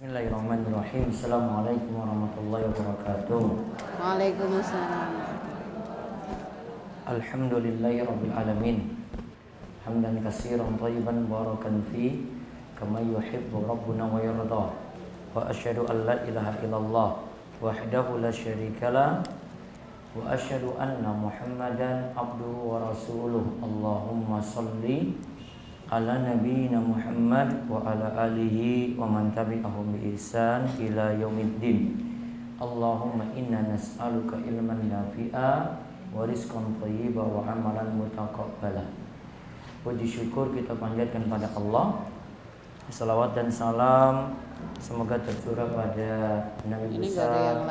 Bismillahirrahmanirrahim. Assalamualaikum warahmatullahi wabarakatuh. Waalaikumsalam. Alhamdulillahirabbil alamin. Hamdan katsiran thayyiban barakan fi kama yuhibbu rabbuna wa yarda. Wa asyhadu an la ilaha illallah wahdahu la syarikalah wa asyhadu anna Muhammadan abduhu wa rasuluh. Allahumma shalli ala nabiyyina Muhammad wa ala alihi wa man tabi'ahum bi ihsan ila yaumiddin. Allahumma inna nas'aluka ilman nafi'a wa rizqan thayyiba wa amalan mutaqabbala. Puji syukur kita panjatkan pada Allah. Salawat dan salam semoga tercurah pada Nabi besar,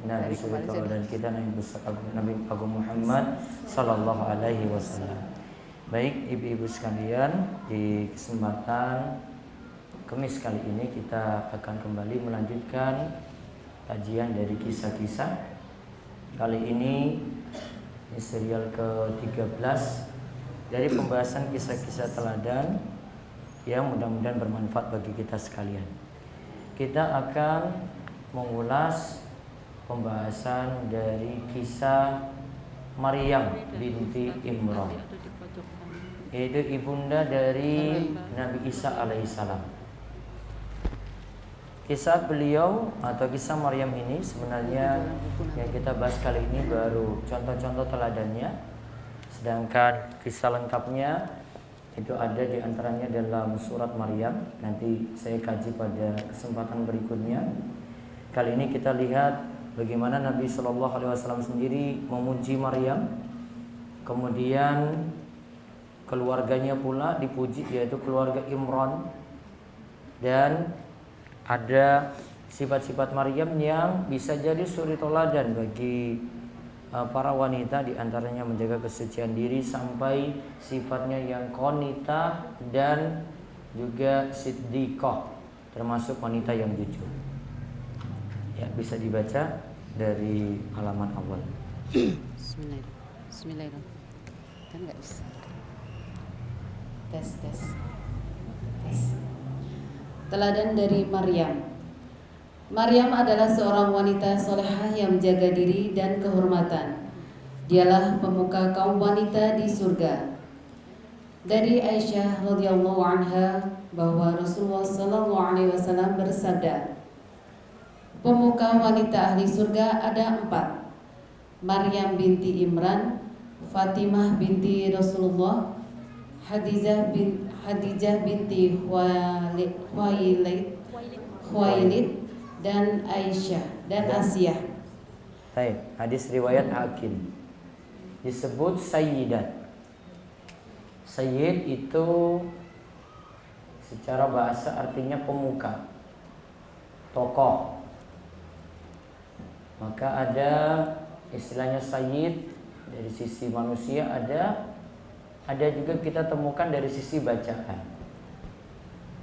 Nabi Sultan dan kita Nabi besar Nabi Agung Muhammad sallallahu alaihi wasallam. Baik ibu-ibu sekalian, di kesempatan Kamis kali ini kita akan kembali melanjutkan kajian dari kisah-kisah. Kali ini serial ke-13 dari pembahasan kisah-kisah teladan yang mudah-mudahan bermanfaat bagi kita sekalian. Kita akan mengulas pembahasan dari kisah Maryam binti Imran, yaitu ibunda dari Nabi Isa alaihissalam. Kisah beliau atau kisah Maryam ini sebenarnya yang kita bahas kali ini baru contoh-contoh teladannya, sedangkan kisah lengkapnya itu ada di antaranya dalam surat Maryam. Nanti saya kaji pada kesempatan berikutnya. Kali ini kita lihat bagaimana Nabi Shallallahu Alaihi Wasallam sendiri memuji Maryam, kemudian keluarganya pula dipuji, yaitu keluarga Imran, dan ada sifat-sifat Maryam yang bisa jadi suri teladan bagi para wanita, di antaranya menjaga kesucian diri sampai sifatnya yang qanitah dan juga siddiqah, termasuk wanita yang jujur. Ya, bisa dibaca dari halaman awal. Bismillahirrahmanirrahim. Kan enggak bisa. Tes. Teladan dari Maryam. Maryam adalah seorang wanita solehah yang menjaga diri dan kehormatan. Dialah pemuka kaum wanita di surga. Dari Aisyah radhiyallahu anha bahwa Rasulullah sallallahu alaihi wasallam bersabda, pemuka wanita ahli surga ada 4: Maryam binti Imran, Fatimah binti Rasulullah, Hadijah binti Khuwailid, dan Aisyah dan Asiyah. Baik, hadis riwayat Hakim disebut sayyidat. Sayyid itu secara bahasa artinya pemuka, tokoh. Maka ada istilahnya sayyid dari sisi manusia, ada juga kita temukan dari sisi bacaan.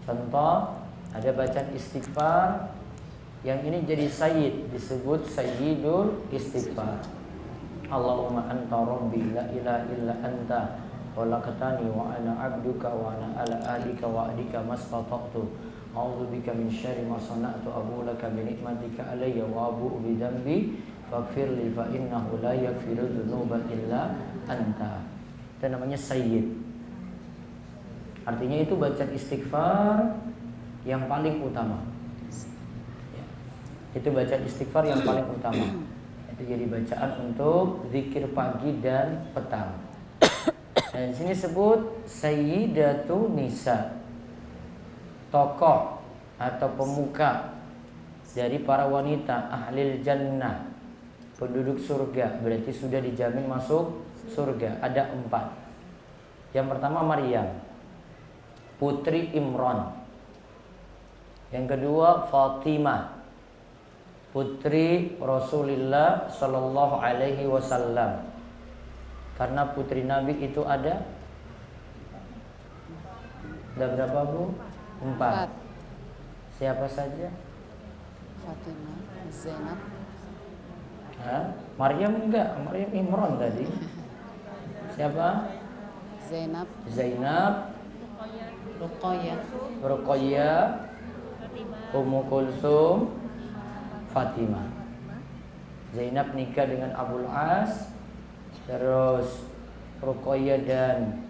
Contoh, ada bacaan istighfar yang ini jadi sayyid, disebut sayyidul istighfar. Allahumma anta rabbi la ilaha illa anta khalaqtani wa ana 'abduka wa ana ala ahdika wa ahdika mastata'tu a'udzu bika min syarri ma sana'tu abu laka bi ni'matika alayya wa abu bi dzambi faghfir li fa innahu la yaghfiru dzunuba illa anta. Itu namanya sayyid. Artinya itu bacaan istighfar yang paling utama. Itu bacaan istighfar yang paling utama. Itu jadi bacaan untuk zikir pagi dan petang. Dan di sini sebut sayyidatu nisa, tokoh atau pemuka dari para wanita ahlil jannah, penduduk surga, berarti sudah dijamin masuk surga. Ada 4. Yang pertama Maryam, putri Imran. Yang kedua Fatimah, putri Rasulullah Sallallahu Alaihi Wasallam. Karena putri Nabi itu ada berapa, Bu? 4. Siapa saja? Fatimah, Zainab. Maryam enggak, Maryam Imran tadi. Siapa? Zainab, Zainab, Ruqayyah, Ruqayyah, Ummu Kulsum, Fatimah. Zainab nikah dengan Abul As, terus Ruqayyah dan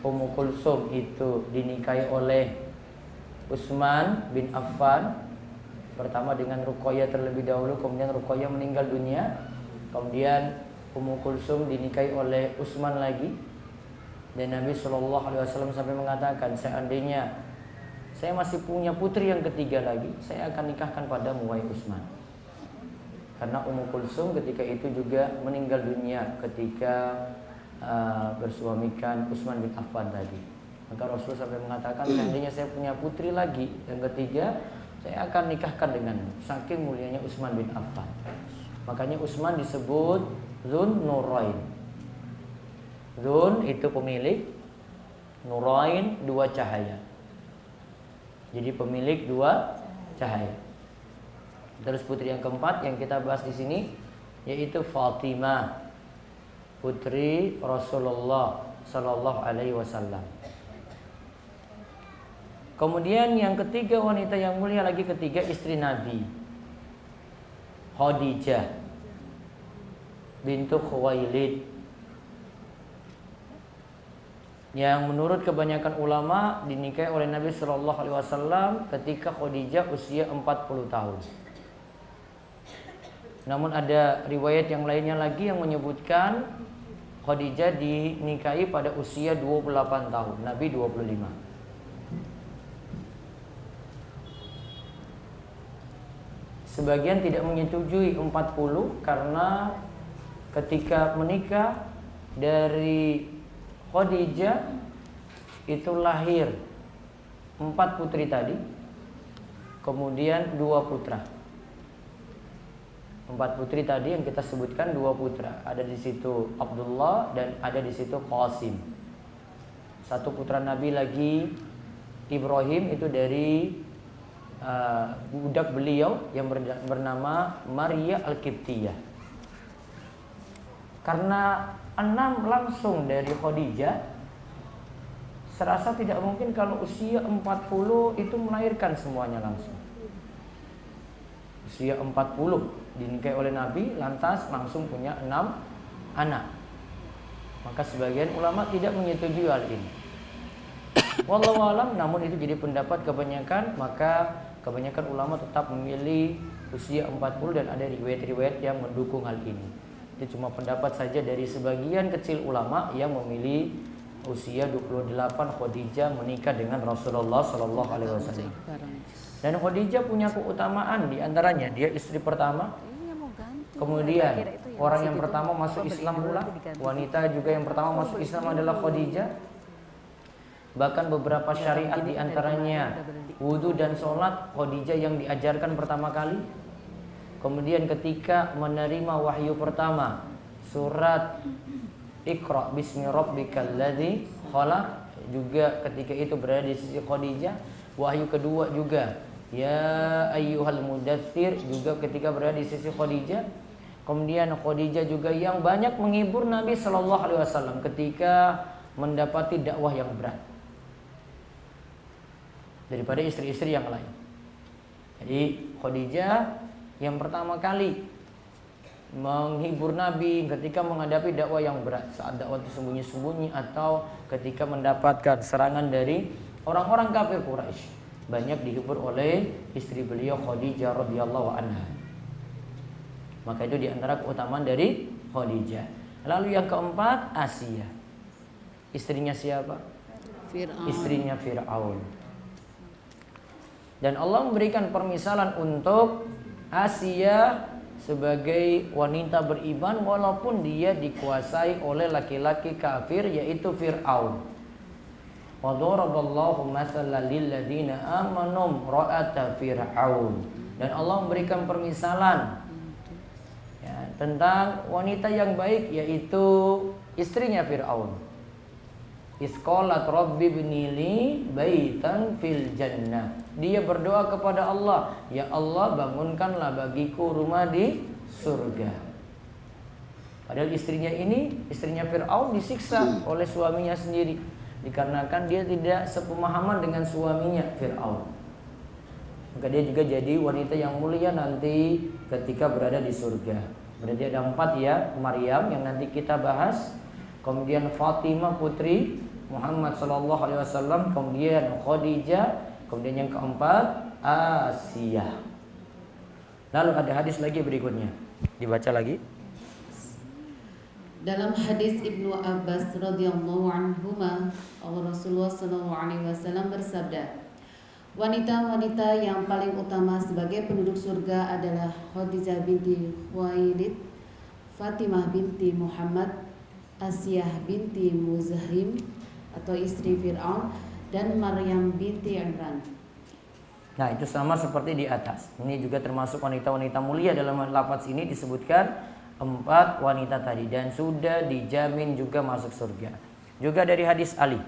Ummu Kulsum itu dinikahi oleh Utsman bin Affan. Pertama dengan Ruqayyah terlebih dahulu, kemudian Ruqayyah meninggal dunia. Kemudian Ummu Kulsum dinikahi oleh Utsman lagi. Dan Nabi SAW sampai mengatakan, seandainya saya masih punya putri yang ketiga lagi, saya akan nikahkan padamu wahai Utsman. Karena Ummu Kulsum ketika itu juga meninggal dunia ketika bersuamikan Utsman bin Affan tadi. Maka Rasul sampai mengatakan, seandainya saya punya putri lagi yang ketiga, saya akan nikahkan denganmu. Saking mulianya Utsman bin Affan. Makanya Utsman disebut Dzun Nurain. Dzun itu pemilik, Nurain dua cahaya. Jadi pemilik dua cahaya. Terus putri yang keempat yang kita bahas di sini yaitu Fatimah, putri Rasulullah Sallallahu Alaihi Wasallam. Kemudian yang ketiga, wanita yang mulia lagi ketiga, istri Nabi, Khadijah bintu Khuwailid, yang menurut kebanyakan ulama dinikahi oleh Nabi Sallallahu Alaihi Wasallam ketika Khadijah usia 40 tahun. Namun ada riwayat yang lainnya lagi yang menyebutkan Khadijah dinikahi pada usia 28 tahun, Nabi 25. Sebagian tidak menyetujui 40 karena ketika menikah dari Khadijah itu lahir 4 putri tadi, kemudian 2 putra. 4 putri tadi yang kita sebutkan 2 putra. Ada di situ Abdullah dan ada di situ Qasim. 1 putra Nabi lagi Ibrahim itu dari budak beliau yang bernama Maria Al-Qibtiyah. Karena 6 langsung dari Khadijah, serasa tidak mungkin kalau usia 40 itu melahirkan semuanya langsung. Usia 40 dinikahi oleh Nabi, lantas langsung punya 6 anak. Maka sebagian ulama tidak menyetujui hal ini. Wallahu alam, namun itu jadi pendapat kebanyakan, maka kebanyakan ulama tetap memilih usia 40 dan ada riwayat-riwayat yang mendukung hal ini. Itu cuma pendapat saja dari sebagian kecil ulama yang memilih usia 28 Khadijah menikah dengan Rasulullah Sallallahu Alaihi Wasallam. Dan Khadijah punya keutamaan, di antaranya dia istri pertama. Kemudian orang yang pertama masuk Islam pula, wanita juga yang pertama masuk Islam adalah Khadijah. Bahkan beberapa syariat di antaranya wudu dan sholat Khadijah yang diajarkan pertama kali. Kemudian ketika menerima wahyu pertama, surat Iqra bismi rabbikal ladzi khalaq, juga ketika itu berada di sisi Khadijah. Wahyu kedua juga ya ayyuhal mudaththir, juga ketika berada di sisi Khadijah. Kemudian Khadijah juga yang banyak menghibur Nabi Sallallahu Alaihi Wasallam ketika mendapati dakwah yang berat daripada istri-istri yang lain. Jadi Khadijah yang pertama kali menghibur Nabi ketika menghadapi dakwah yang berat, saat dakwah itu sembunyi-sembunyi atau ketika mendapatkan serangan dari orang-orang kafir Quraisy. Banyak dihibur oleh istri beliau Khadijah radhiyallahu anha. Maka itu diantara keutamaan dari Khadijah. Lalu yang keempat, Asia. Istrinya siapa? Fir'aun. Istrinya Fir'aun. Dan Allah memberikan permisalan untuk Asia sebagai wanita beriman walaupun dia dikuasai oleh laki-laki kafir yaitu Fir'aun. Wa daraballahu mathalan lil ladzina amanu ra'ata Fir'aun. Dan Allah memberikan permisalan ya, tentang wanita yang baik yaitu istrinya Fir'aun. Isqalat rabbi ibnili baitan fil jannah. Dia berdoa kepada Allah, ya Allah bangunkanlah bagiku rumah di surga. Padahal istrinya ini, istrinya Fir'aun disiksa oleh suaminya sendiri, dikarenakan dia tidak sepemahaman dengan suaminya Fir'aun. Maka dia juga jadi wanita yang mulia nanti ketika berada di surga. Berarti ada 4 ya, Maryam yang nanti kita bahas, kemudian Fatimah putri Muhammad sallallahu alaihi wasallam, kemudian Khadijah, kemudian yang keempat Asia. Lalu ada hadis lagi berikutnya. Dibaca lagi. Dalam hadis Ibnu Abbas radhiyallahu anhuma, Rasulullah sallallahu alaihi wasallam bersabda, wanita-wanita yang paling utama sebagai penduduk surga adalah Khadijah binti Khuwailid, Fatimah binti Muhammad, Asiyah binti Muzahim atau istri Fir'aun, dan Maryam binti Imran. Nah, itu sama seperti di atas. Ini juga termasuk wanita-wanita mulia. Dalam lafaz ini disebutkan 4 wanita tadi dan sudah dijamin juga masuk surga. Juga dari hadis Ali.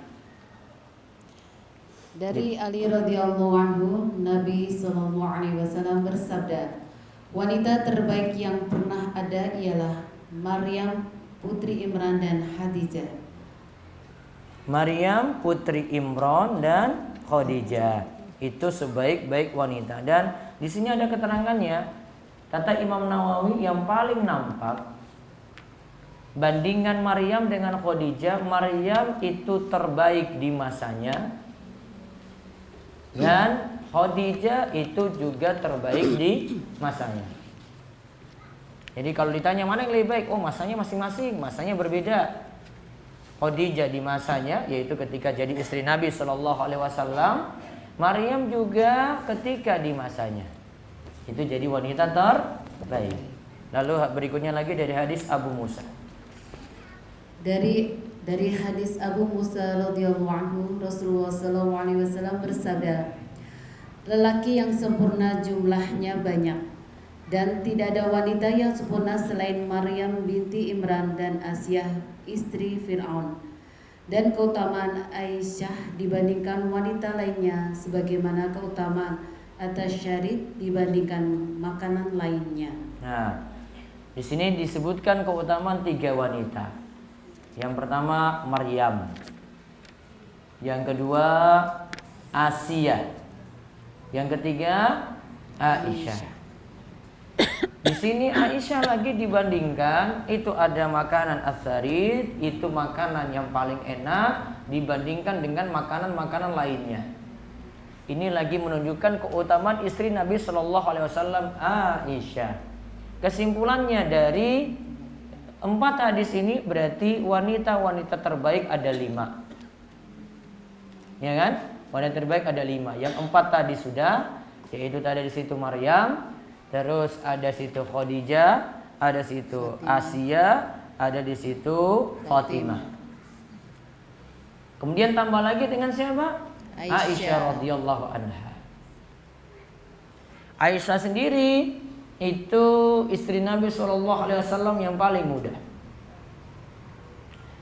Dari Ali radhiyallahu anhu, Nabi sallallahu alaihi wasallam bersabda, wanita terbaik yang pernah ada ialah Maryam putri Imran dan Khadijah. Maryam putri Imran dan Khadijah itu sebaik-baik wanita. Dan di sini ada keterangannya. Kata Imam Nawawi, yang paling nampak bandingan Maryam dengan Khadijah, Maryam itu terbaik di masanya dan Khadijah itu juga terbaik di masanya. Jadi kalau ditanya mana yang lebih baik, oh masanya masing-masing, masanya berbeda. Khadijah di masanya, yaitu ketika jadi istri Nabi SAW. Maryam juga ketika di masanya, itu jadi wanita terbaik. Lalu berikutnya lagi dari hadis Abu Musa. Dari hadis Abu Musa radhiyallahu anhu, Rasulullah sallallahu alaihi wasallam bersabda, lelaki yang sempurna jumlahnya banyak, dan tidak ada wanita yang sempurna selain Maryam binti Imran dan Asiyah istri Fir'aun. Dan keutamaan Aisyah dibandingkan wanita lainnya sebagaimana keutamaan atas syarid dibandingkan makanan lainnya. Nah, di sini disebutkan keutamaan 3 wanita. Yang pertama Maryam, yang kedua Asia, yang ketiga Aisyah. Di sini Aisyah lagi dibandingkan, itu ada makanan as-sarid, itu makanan yang paling enak dibandingkan dengan makanan-makanan lainnya. Ini lagi menunjukkan keutamaan istri Nabi Shallallahu Alaihi Wasallam Aisyah. Kesimpulannya dari 4 hadis ini berarti wanita-wanita terbaik ada 5. Ya kan? Wanita terbaik ada 5. Yang 4 tadi sudah, yaitu tadi di situ Maryam. Terus ada situ Khadijah, ada situ Asia, ada di situ Fatimah. Kemudian tambah lagi dengan siapa? Aisyah radhiyallahu anha. Aisyah sendiri itu istri Nabi SAW yang paling muda.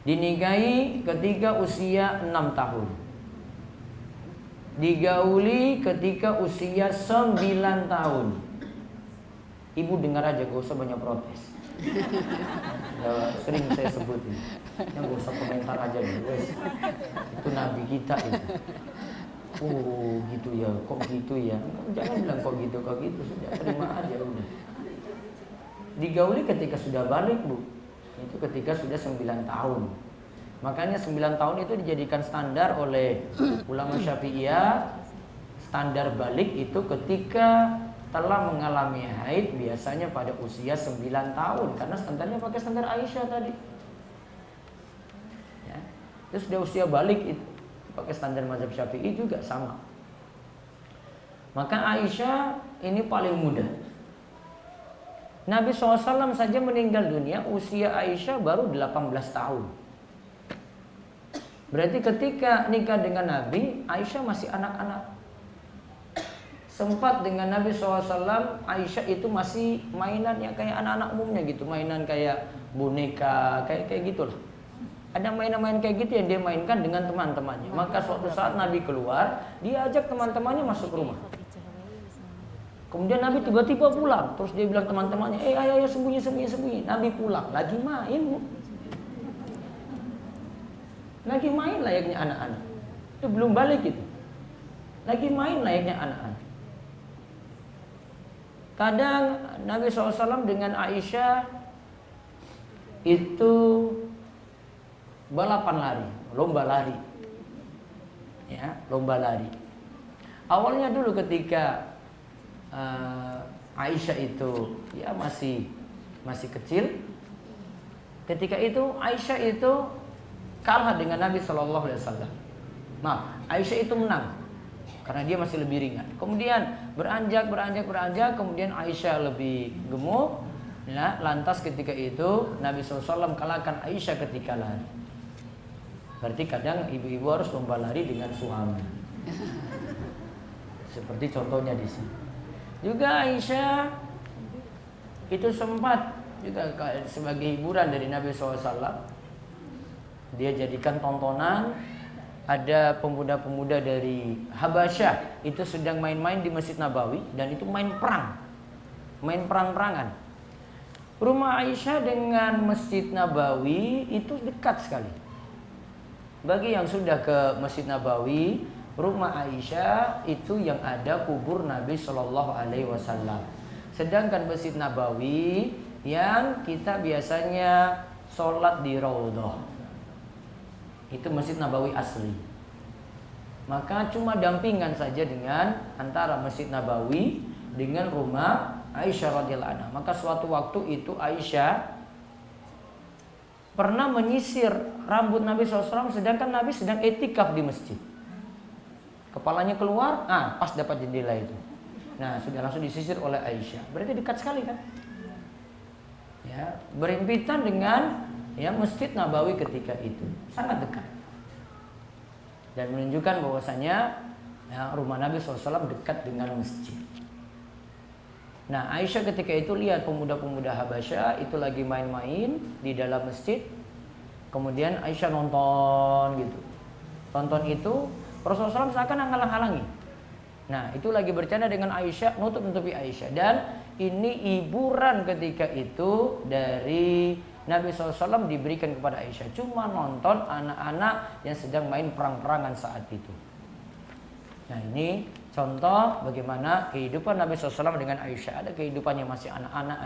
Dinikahi ketika usia 6 tahun. Digauli ketika usia 9 tahun. Ibu dengar aja, gak usah banyak protes. Sering saya sebut ini. Gak usah komentar aja guys. Itu Nabi kita itu. Oh gitu ya, kok gitu ya. Jangan bilang kok gitu sudah terima aja udah. Digauli ketika sudah balik, Bu. Itu ketika sudah 9 tahun. Makanya 9 tahun itu dijadikan standar oleh ulama Syafi'iyah. Standar balik itu ketika telah mengalami haid, biasanya pada usia 9 tahun, karena standarnya pakai standar Aisyah tadi ya. Terus dia usia balik itu pakai standar mazhab Syafi'i juga sama. Maka Aisyah ini paling muda. Nabi SAW saja meninggal dunia usia Aisyah baru 18 tahun. Berarti ketika nikah dengan Nabi, Aisyah masih anak-anak. Sempat dengan Nabi SAW, Aisyah itu masih mainan yang kayak anak-anak umumnya gitu. Mainan kayak boneka, kayak gitulah. Ada mainan-mainan kayak gitu yang dia mainkan dengan teman-temannya. Maka suatu saat Nabi keluar, dia ajak teman-temannya masuk ke rumah. Kemudian Nabi tiba-tiba pulang. Terus dia bilang teman-temannya, ayo sembunyi. Nabi pulang, lagi main. Lagi main layaknya anak-anak. Itu belum balik gitu. Lagi main layaknya anak-anak. Kadang Nabi SAW dengan Aisyah itu balapan lari, lomba lari. Ya, lomba lari. Awalnya dulu ketika Aisyah itu ya masih kecil. Ketika itu Aisyah itu kalah dengan Nabi Shallallahu Alaihi Wasallam. Nah, Aisyah itu menang karena dia masih lebih ringan. Kemudian beranjak, kemudian Aisyah lebih gemuk. Nah, lantas ketika itu Nabi SAW kalahkan Aisyah ketika lari. Berarti kadang ibu-ibu harus lomba lari dengan suami. Seperti contohnya di sini. Juga Aisyah itu sempat juga sebagai hiburan dari Nabi SAW. Dia jadikan tontonan. Ada pemuda-pemuda dari Habasyah itu sedang main-main di Masjid Nabawi, dan itu main perang-perangan. Rumah Aisyah dengan Masjid Nabawi itu dekat sekali. Bagi yang sudah ke Masjid Nabawi, rumah Aisyah itu yang ada kubur Nabi Shallallahu Alaihi Wasallam. Sedangkan Masjid Nabawi yang kita biasanya sholat di Raudhah, itu Masjid Nabawi asli. Maka cuma dampingan saja dengan antara Masjid Nabawi dengan rumah Aisyah radhiyallahu anha. Maka suatu waktu itu Aisyah pernah menyisir rambut Nabi SAW sedangkan Nabi sedang etikaf di masjid. Kepalanya keluar, pas dapat jendela itu. Nah, sudah langsung disisir oleh Aisyah. Berarti dekat sekali kan? Ya, berhimpitan dengan Masjid Nabawi ketika itu. Sangat dekat. Dan menunjukkan bahwasanya rumah Nabi SAW dekat dengan masjid. Nah, Aisyah ketika itu lihat pemuda-pemuda Habasyah itu lagi main-main di dalam masjid. Kemudian Aisyah nonton gitu. Tonton itu Rasulullah SAW seakan menghalang-halangi. Nah, itu lagi bercanda dengan Aisyah, nutup-nutupi Aisyah. Dan ini hiburan ketika itu dari Nabi SAW diberikan kepada Aisyah. Cuma nonton anak-anak yang sedang main perang-perangan saat itu. Nah, ini contoh bagaimana kehidupan Nabi SAW dengan Aisyah. Ada kehidupannya masih anak-anak,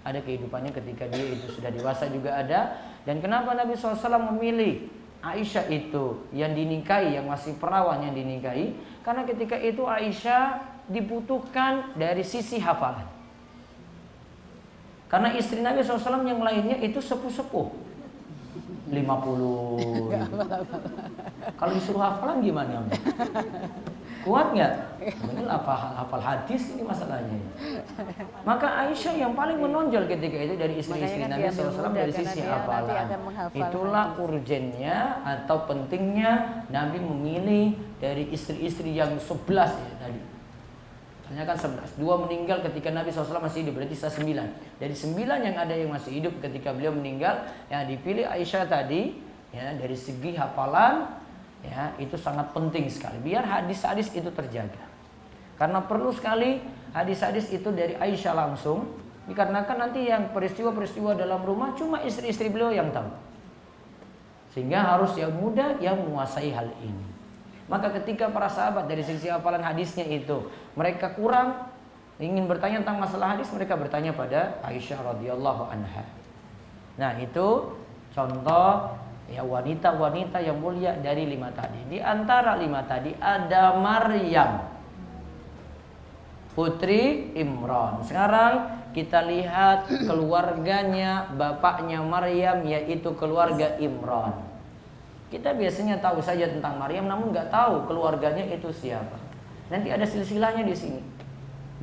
ada kehidupannya ketika dia itu sudah dewasa juga ada. Dan kenapa Nabi SAW memilih Aisyah itu yang dinikahi, yang masih perawan yang dinikahi? Karena ketika itu Aisyah dibutuhkan dari sisi hafalan. Karena istri Nabi SAW yang lainnya itu sepuh-sepuh 50. Kalau disuruh hafalan gimana? Kuat nggak? Benar hafal hadis ini masalahnya. Maka Aisyah yang paling menonjol ketika itu dari istri-istri Nabi SAW dari sisi hafalan. Itulah urgennya atau pentingnya Nabi memilih dari istri-istri yang 11 ya tadi. Hanya kan 11. 2 meninggal ketika Nabi SAW masih hidup, berarti sisa 9. Dari 9 yang ada yang masih hidup ketika beliau meninggal, yang dipilih Aisyah tadi, ya dari segi hafalan, ya itu sangat penting sekali. Biar hadis-hadis itu terjaga. Karena perlu sekali hadis-hadis itu dari Aisyah langsung, dikarenakan nanti yang peristiwa-peristiwa dalam rumah cuma istri-istri beliau yang tahu. Sehingga harus yang muda yang menguasai hal ini. Maka ketika para sahabat dari sisi hafalan hadisnya itu mereka kurang, ingin bertanya tentang masalah hadis, mereka bertanya pada Aisyah radhiyallahu anha. Nah, itu contoh ya wanita-wanita yang mulia dari 5 tadi. Di antara 5 tadi ada Maryam, putri Imran. Sekarang kita lihat keluarganya, bapaknya Maryam, yaitu keluarga Imran. Kita biasanya tahu saja tentang Maryam, namun nggak tahu keluarganya itu siapa. Nanti ada silsilahnya di sini.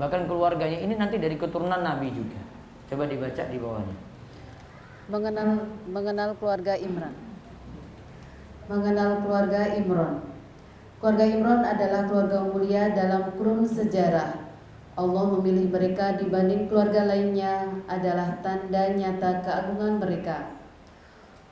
Bahkan keluarganya ini nanti dari keturunan Nabi juga. Coba dibaca di bawahnya. Mengenal keluarga Imran. Mengenal keluarga Imran. Keluarga Imran adalah keluarga mulia dalam kurun sejarah. Allah memilih mereka dibanding keluarga lainnya adalah tanda nyata keagungan mereka.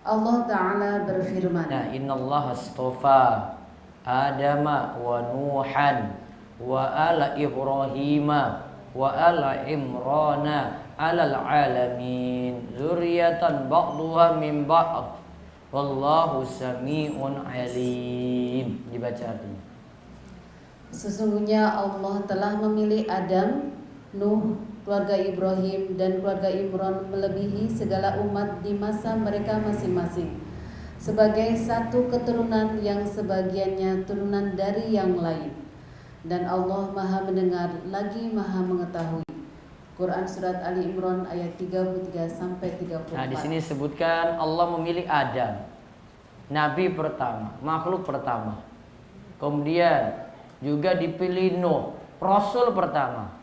Allah Ta'ala berfirman, nah, innallaha astafa Adama wa Nuhan wa ala Ibrahima wa ala Imrana alal alamin zuriyatan ba'duha min ba'd wallahu sami'un alim. Dibaca artinya. Sesungguhnya Allah telah memilih Adam, Nuh, keluarga Ibrahim, dan keluarga Imran melebihi segala umat di masa mereka masing-masing, sebagai satu keturunan yang sebagiannya turunan dari yang lain. Dan Allah Maha mendengar lagi Maha mengetahui. Quran Surat Ali Imran ayat 33-34. Nah, di sini disebutkan Allah memilih Adam, Nabi pertama, makhluk pertama. Kemudian juga dipilih Nuh, Rasul pertama.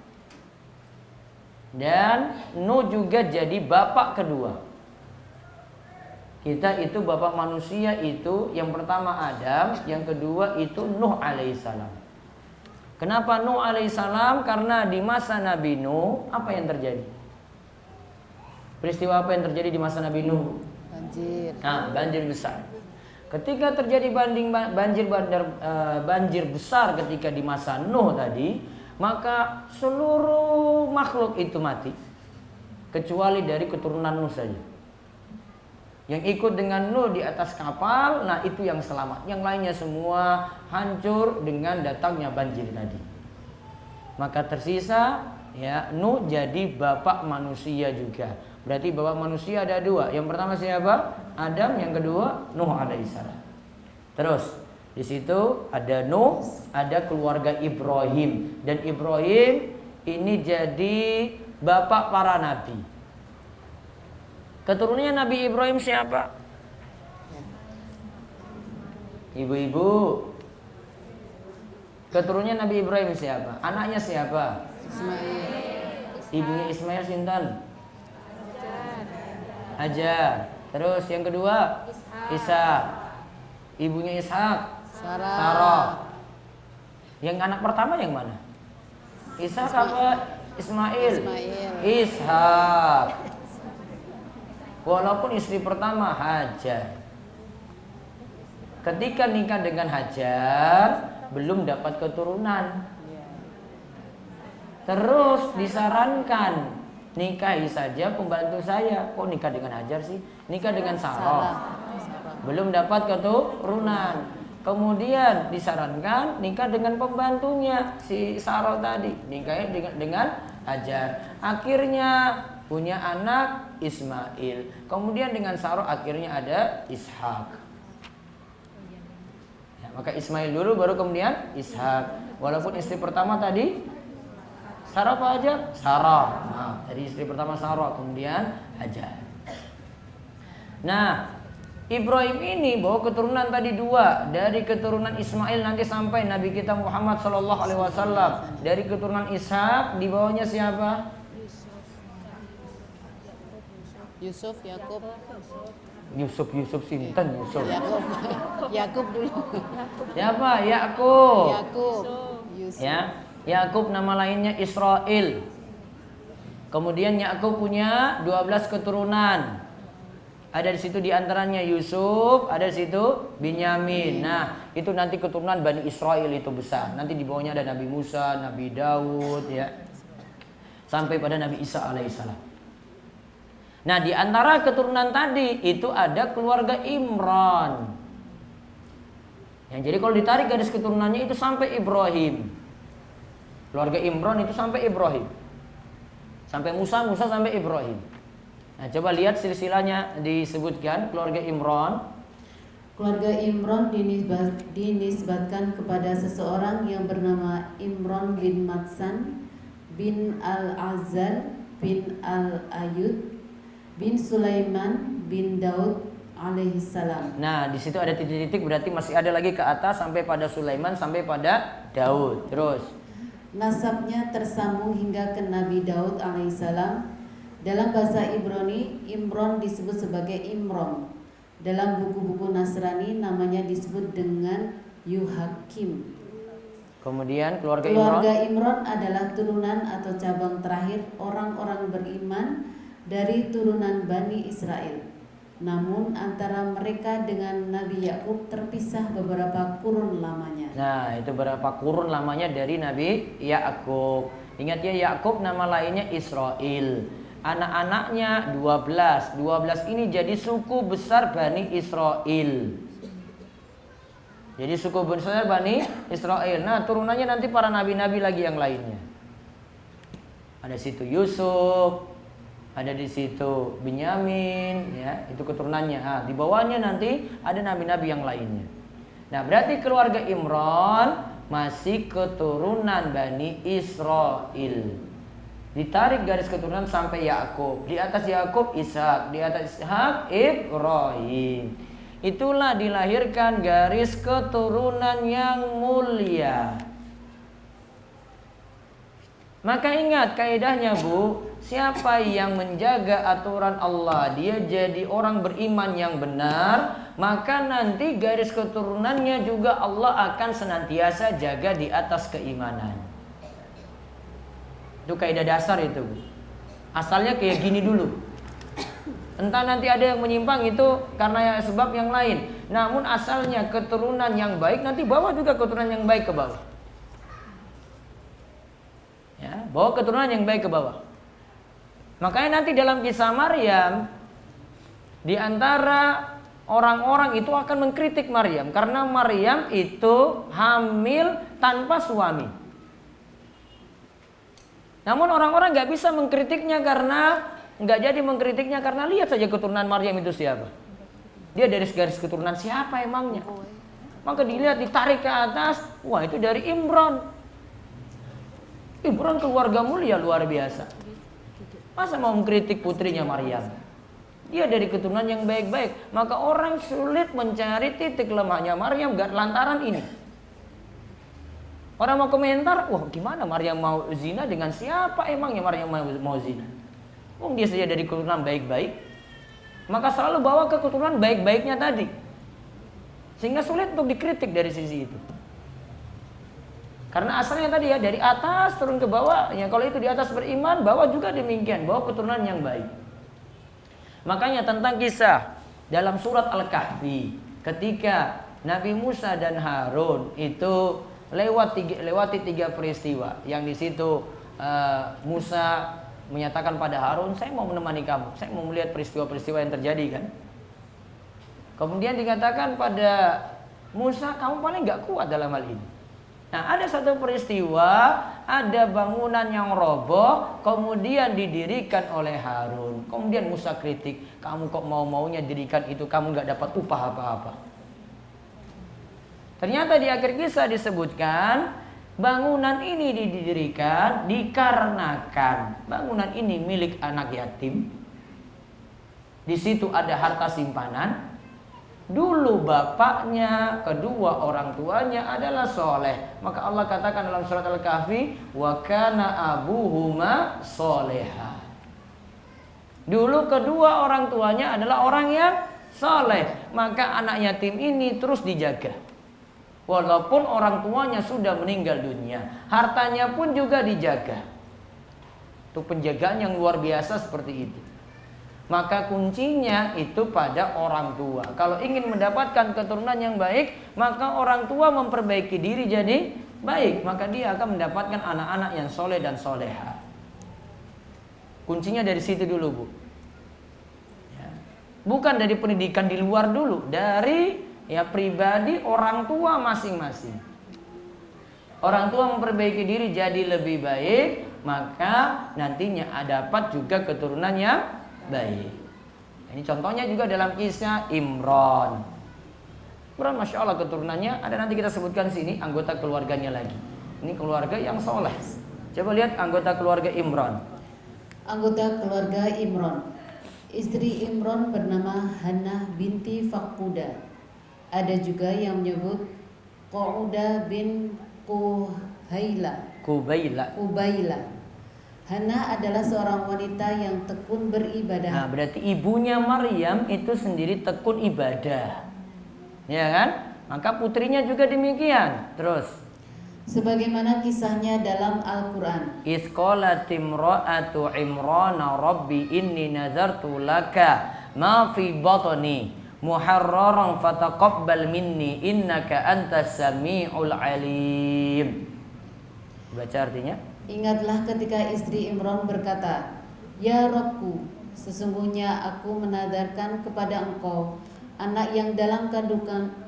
Dan Nuh juga jadi bapak kedua. Kita itu bapak manusia itu yang pertama Adam, yang kedua itu Nuh alaihissalam. Kenapa Nuh alaihissalam? Karena di masa Nabi Nuh apa yang terjadi? Peristiwa apa yang terjadi di masa Nabi Nuh? Banjir. Nah, banjir besar. Ketika terjadi banjir besar ketika di masa Nuh tadi, maka seluruh makhluk itu mati kecuali dari keturunan Nuh saja. Yang ikut dengan Nuh di atas kapal, nah itu yang selamat. Yang lainnya semua hancur dengan datangnya banjir tadi. Maka tersisa ya Nuh jadi bapak manusia juga. Berarti bapak manusia ada dua. Yang pertama siapa? Adam, yang kedua Nuh alaihissalam. Terus di situ ada Nuh, ada keluarga Ibrahim, dan Ibrahim ini jadi bapak para nabi. Keturunannya Nabi Ibrahim siapa? Ibu-ibu. Keturunannya Nabi Ibrahim siapa? Anaknya siapa? Ismail. Ibunya Ismail sinten? Hajar. Terus yang kedua? Ishak. Ibunya Ishak? Sarah. Yang anak pertama yang mana? Ishak apa Ismail? Ishak. Walaupun istri pertama Hajar. Ketika nikah dengan Hajar belum dapat keturunan. Terus disarankan nikahi saja pembantu saya. Kok nikah dengan Hajar sih? Nikah dengan Sarah. Belum dapat keturunan. Kemudian disarankan nikah dengan pembantunya si Sarah tadi, nikahnya dengan Hajar. Akhirnya punya anak Ismail. Kemudian dengan Sarah akhirnya ada Ishak. Ya, maka Ismail dulu baru kemudian Ishak. Walaupun istri pertama tadi Sarah apa Hajar? Sarah. Nah, tadi istri pertama Sarah, kemudian Hajar. Nah, Ibrahim ini bawa keturunan tadi dua, dari keturunan Ismail nanti sampai Nabi kita Muhammad sallallahu alaihi wasallam. Dari keturunan Ishak di bawahnya siapa? Yusuf, Yakub. Yusuf sinten Yusuf? Yakub dulu. Siapa? Yakub. Yusuf. Ya, Yakub nama lainnya Israel. Kemudian Yakub punya 12 keturunan. Ada di situ diantaranya Yusuf, ada di situ Binyamin. Nah, itu nanti keturunan Bani Israel itu besar. Nanti di bawahnya ada Nabi Musa, Nabi Daud, ya, sampai pada Nabi Isa alaihissalam. Nah, di antara keturunan tadi itu ada keluarga Imran. Yang jadi kalau ditarik garis keturunannya itu sampai Ibrahim. Keluarga Imran itu sampai Ibrahim. Sampai Musa sampai Ibrahim. Nah, coba lihat silsilahnya disebutkan keluarga Imran. Keluarga Imran dinisbatkan kepada seseorang yang bernama Imran bin Matsan bin Al-Azal bin Al-Ayud bin Sulaiman bin Daud alaihissalam. Nah, di situ ada titik-titik, berarti masih ada lagi ke atas sampai pada Sulaiman sampai pada Daud. Terus nasabnya tersambung hingga ke Nabi Daud alaihissalam. Dalam bahasa Ibrani, Imran disebut sebagai Imron. Dalam buku-buku Nasrani namanya disebut dengan Yuhakim. kemudian keluarga Imran adalah turunan atau cabang terakhir orang-orang beriman dari turunan Bani Israel. Namun antara mereka dengan Nabi Yakub terpisah beberapa kurun lamanya. Nah, itu berapa kurun lamanya dari Nabi Yakub. Ingat ya, Yakub nama lainnya Israel. Anak-anaknya 12. 12 ini jadi suku besar Bani Israel. Jadi suku besar Bani Israel. Nah, turunannya nanti para nabi-nabi lagi yang lainnya. Ada situ Yusuf, ada di situ Binyamin, ya, itu keturunannya. Nah, di bawahnya nanti ada nabi-nabi yang lainnya. Nah, berarti keluarga Imran masih keturunan Bani Israil. Ditarik garis keturunan sampai Yakub. Di atas Yakub Ishak, di atas Ishak Ibrahim. Itulah dilahirkan garis keturunan yang mulia. Maka ingat kaidahnya, Bu, siapa yang menjaga aturan Allah, dia jadi orang beriman yang benar, maka nanti garis keturunannya juga Allah akan senantiasa jaga di atas keimanan. Itu kaidah dasar itu, Bu. Asalnya kayak gini dulu. Entah nanti ada yang menyimpang itu karena sebab yang lain. Namun asalnya keturunan yang baik, nanti bawa juga keturunan yang baik ke bawah. Ya, bawa keturunan yang baik ke bawah. Makanya nanti dalam kisah Maryam, di antara orang-orang itu akan mengkritik Maryam karena Maryam itu hamil tanpa suami. Namun orang-orang nggak bisa mengkritiknya karena lihat saja keturunan Maryam itu siapa. Dia dari garis keturunan siapa emangnya? Maka dilihat, ditarik ke atas, wah itu dari Imran. Imran keluarga mulia luar biasa. Masa mau mengkritik putrinya Maryam? Dia dari keturunan yang baik-baik. Maka orang sulit mencari titik lemahnya Maryam lantaran ini. Orang mau komentar, wah gimana Maryam mau zina dengan siapa emangnya Maryam mau zina? Dia saja dari keturunan baik-baik. Maka selalu bawa ke keturunan baik-baiknya tadi. Sehingga sulit untuk dikritik dari sisi itu. Karena asalnya tadi ya dari atas turun ke bawah. Ya kalau itu di atas beriman, bawah juga demikian, bawa keturunan yang baik. Makanya tentang kisah dalam surat Al-Kahfi, ketika Nabi Musa dan Harun itu lewati tiga peristiwa, yang di situ Musa menyatakan pada Harun, saya mau menemani kamu, saya mau melihat peristiwa-peristiwa yang terjadi kan. Kemudian dikatakan pada Musa, kamu paling gak kuat dalam hal ini. Nah, ada satu peristiwa, ada bangunan yang roboh, kemudian didirikan oleh Harun. Kemudian Musa kritik, kamu kok mau-maunya dirikan itu, kamu gak dapat upah apa-apa. Ternyata di akhir kisah disebutkan bangunan ini didirikan dikarenakan bangunan ini milik anak yatim. Di situ ada harta simpanan. Dulu bapaknya, kedua orang tuanya adalah soleh. Maka Allah katakan dalam surat Al-Kahfi, wa kana abuhuma soleha. Dulu kedua orang tuanya adalah orang yang soleh. Maka anak yatim ini terus dijaga. Walaupun orang tuanya sudah meninggal dunia, hartanya pun juga dijaga. Itu penjagaan yang luar biasa seperti itu. Maka kuncinya itu pada orang tua. Kalau ingin mendapatkan keturunan yang baik, maka orang tua memperbaiki diri jadi baik. Maka dia akan mendapatkan anak-anak yang soleh dan soleha. Kuncinya dari situ dulu, Bu. Ya. Bukan dari pendidikan di luar dulu, dari pribadi orang tua masing-masing. Orang tua memperbaiki diri jadi lebih baik, maka nantinya dapat juga keturunan yang baik. Ini contohnya juga dalam kisah Imran. Imran, masya Allah keturunannya ada, nanti kita sebutkan sini anggota keluarganya lagi. Ini keluarga yang soleh. Coba lihat anggota keluarga Imran. Anggota keluarga Imran. Istri Imran bernama Hannah binti Faquda. Ada juga yang menyebut Qaudah bin Kubaila. Hannah adalah seorang wanita yang tekun beribadah. Nah, berarti ibunya Maryam itu sendiri tekun ibadah. Ya kan? Maka putrinya juga demikian. Terus sebagaimana kisahnya dalam Al-Qur'an. Iz qalat imra'atu Imrana rabbi inni nazartu laka ma fi batni muharraran fataqabbal minni innaka antas samiul alim. Baca artinya. Ingatlah ketika istri Imran berkata, ya Rabbku, sesungguhnya aku menadarkan kepada engkau anak yang dalam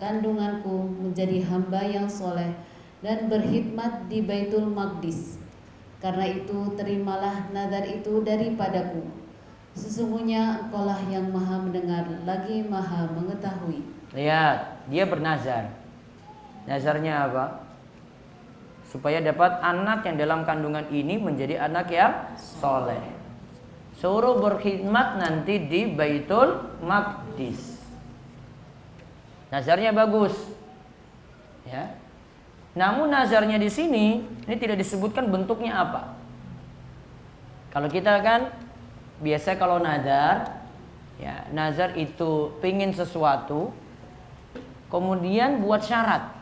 kandunganku menjadi hamba yang soleh dan berkhidmat di Baitul Maqdis. Karena itu terimalah nazar itu daripadaku. Sesungguhnya engkaulah yang maha mendengar lagi maha mengetahui. Lihat, dia bernazar. Nazarnya apa? Supaya dapat anak yang dalam kandungan ini menjadi anak yang soleh. Suruh berkhidmat nanti di Baitul Maqdis. Nazarnya bagus. Ya. Namun nazarnya di sini ini tidak disebutkan bentuknya apa. Kalau kita kan biasa kalau nazar, ya nazar itu pingin sesuatu, kemudian buat syarat.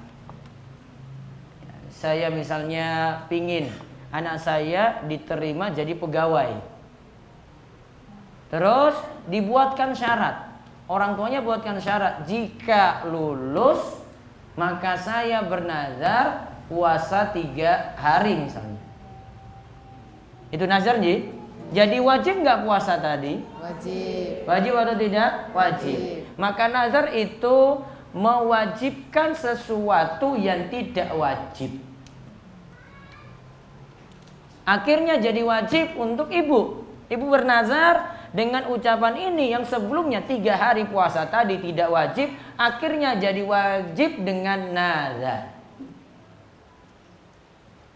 Ya, saya misalnya pingin anak saya diterima jadi pegawai, terus dibuatkan syarat. Orang tuanya buatkan syarat, jika lulus maka saya bernazar puasa 3 hari misalnya. Itu nazar Ji. Jadi wajib nggak puasa tadi? Wajib. Wajib atau tidak? Wajib. Maka nazar itu mewajibkan sesuatu yang tidak wajib. Akhirnya jadi wajib untuk ibu. Ibu bernazar dengan ucapan ini yang sebelumnya 3 hari puasa tadi tidak wajib, akhirnya jadi wajib dengan nazar.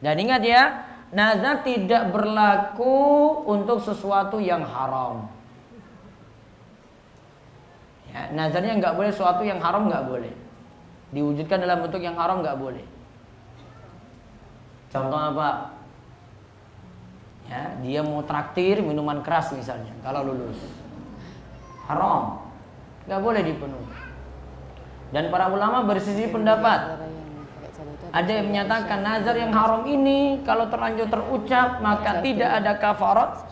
Dan ingat ya, nazar tidak berlaku untuk sesuatu yang haram. Ya, nazarnya nggak boleh sesuatu yang haram, nggak boleh. Diwujudkan dalam bentuk yang haram nggak boleh. Contoh apa? Ya, dia mau traktir minuman keras misalnya kalau lulus, haram, nggak boleh dipenuhi. Dan para ulama bersisi pendapat. Ada yang menyatakan nazar yang haram ini kalau terlanjur terucap maka tidak ada kafarat.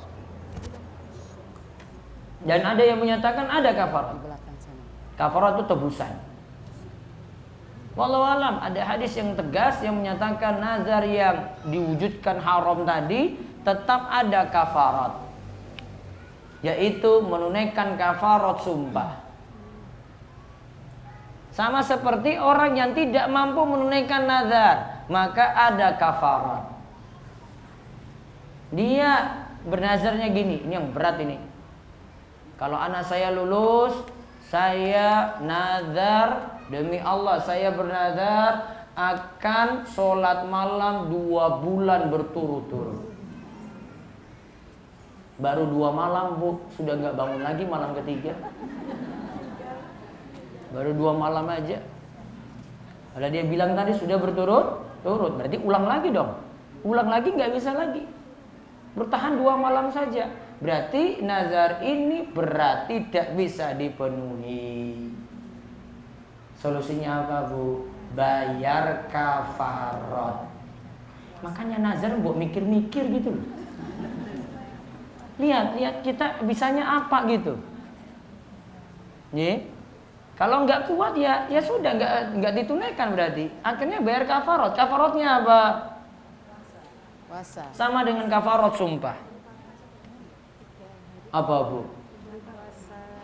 Dan ada yang menyatakan ada kafarat. Kafarat itu tebusan. Wallahu alam, ada hadis yang tegas yang menyatakan nazar yang diwujudkan haram tadi tetap ada kafarat, yaitu menunaikan kafarat sumpah. Sama seperti orang yang tidak mampu menunaikan nazar, maka ada kafarat. Dia bernazarnya gini, ini yang berat ini. Kalau anak saya lulus, saya nazar demi Allah, saya bernazar akan sholat malam 2 bulan berturut-turut. Baru 2 malam bu, sudah nggak bangun lagi malam ketiga. Baru 2 malam aja. Kalau dia bilang tadi sudah berturut-turut, berarti ulang lagi dong. Ulang lagi nggak bisa lagi. Bertahan 2 malam saja. Berarti nazar ini berarti tidak bisa dipenuhi. Solusinya apa bu? Bayar kafarat. Makanya nazar buat mikir-mikir gitu loh. Lihat kita bisanya apa gitu. Nih, kalau nggak kuat ya sudah nggak ditunaikan berarti. Akhirnya bayar kafarat. Kafaratnya apa? Puasa. Sama dengan kafarat sumpah. Apa bu?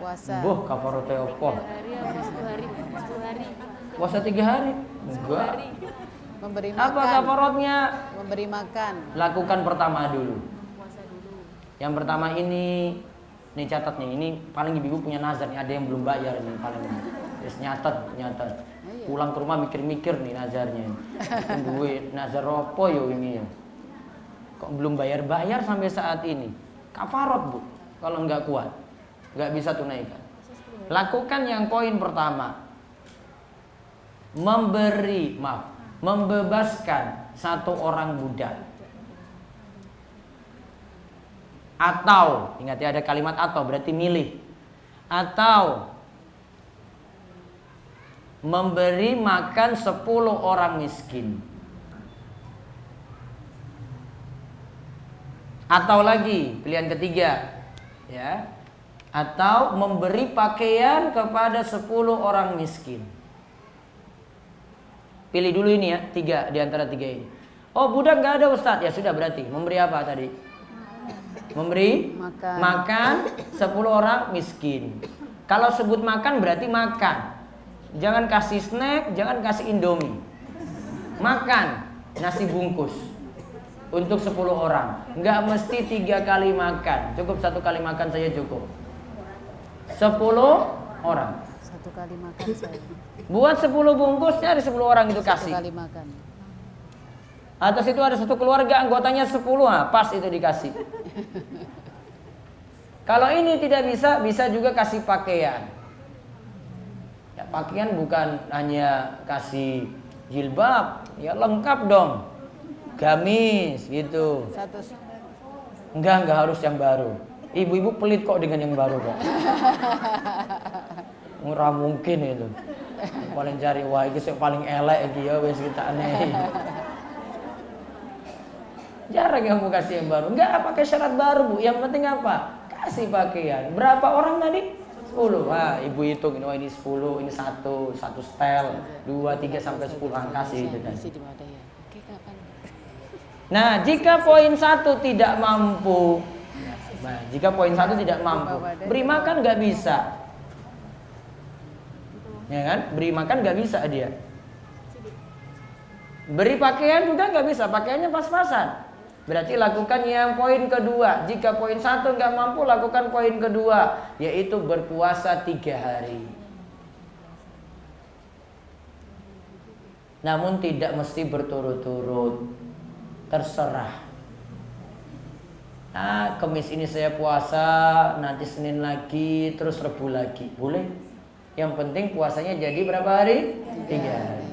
Puasa. Buh kafaratnya apa? 10 hari. Puasa 3 hari? Enggak. Memberi makan. Apa kafaratnya? Memberi makan. Lakukan pertama dulu. Yang pertama ini catat nih, ini paling ibu punya nazar nih, ada yang belum bayar ini paling. Terus nyatat. Pulang ke rumah mikir-mikir nih nazarnya. Tunggu nazar apa yo ini ya. Kok belum bayar sampai saat ini? Kafarat bu, kalau nggak kuat, nggak bisa tunaikan. Lakukan yang poin pertama. Membebaskan 1 orang budak. Atau, ingat ya ada kalimat atau, berarti milih. Atau memberi makan 10 orang miskin. Atau lagi, pilihan ketiga, ya. Atau memberi pakaian kepada 10 orang miskin. Pilih dulu ini ya, 3 di antara 3 ini. Oh budak gak ada Ustadz, ya sudah berarti memberi apa tadi? Memberi makan 10 orang miskin. Kalau sebut makan berarti makan. Jangan kasih snack, jangan kasih Indomie. Makan nasi bungkus. untuk 10 orang. Nggak mesti 3 kali makan, cukup 1 kali makan saja cukup. 10 orang. 1 kali makan saya. Buat 10 bungkus, dari 10 orang itu 1 kasih. kali makan. Atas itu ada satu keluarga anggotanya 10, pas itu dikasih. Kalau ini tidak bisa, bisa juga kasih pakaian. Ya, pakaian bukan hanya kasih jilbab, ya lengkap dong. Gamis gitu. Enggak harus yang baru. Ibu-ibu pelit kok dengan yang baru kok. Murah mungkin itu. Paling cari wah iki sing paling elek iki ya wis kita aneh. Jarang yang mau kasih yang baru. Enggak pakai syarat baru, Bu. Yang penting apa? Kasih pakaian. Berapa orang tadi? 10. Wah, ibu hitung ini, ini 10, ini 1 setel, 2, 3 sampai 10 kasih itu kan. Nah, jika poin 1 tidak mampu, beri makan nggak bisa. Ya kan? Beri makan nggak bisa dia. Beri pakaian juga nggak bisa, pakaiannya pas-pasan. Berarti lakukan yang poin kedua. Jika poin 1 nggak mampu, lakukan poin kedua, yaitu berpuasa 3 hari. Namun tidak mesti berturut-turut. Terserah. Nah, Kamis ini saya puasa, nanti Senin lagi, terus Rebu lagi. Boleh. Yang penting puasanya jadi berapa hari? 3 hari.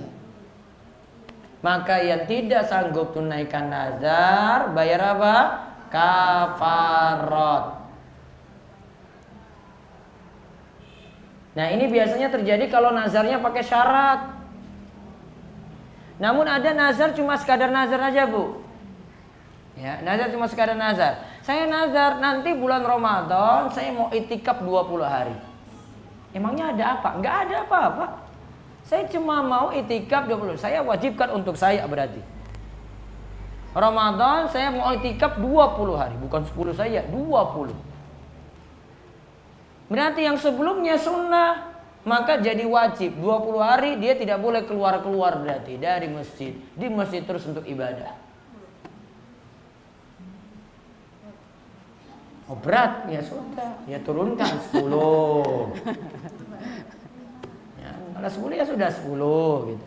Maka yang tidak sanggup tunaikan nazar, bayar apa? Kafarat. Nah, ini biasanya terjadi kalau nazarnya pakai syarat. Namun ada nazar cuma sekadar nazar aja, Bu. Ya, nazar cuma sekadar nazar. Saya nazar nanti bulan Ramadan saya mau itikaf 20 hari. Emangnya ada apa? Enggak ada apa-apa. Saya cuma mau itikaf 20. Saya wajibkan untuk saya berarti. Ramadan saya mau itikaf 20 hari, bukan 10 saya, 20. Berarti yang sebelumnya sunnah, maka jadi wajib. 20 hari dia tidak boleh keluar-keluar berarti dari masjid. Di masjid terus untuk ibadah. Oh berat, ya sudah, ya turunkan 10. Ya, kalau 10 ya sudah 10 gitu.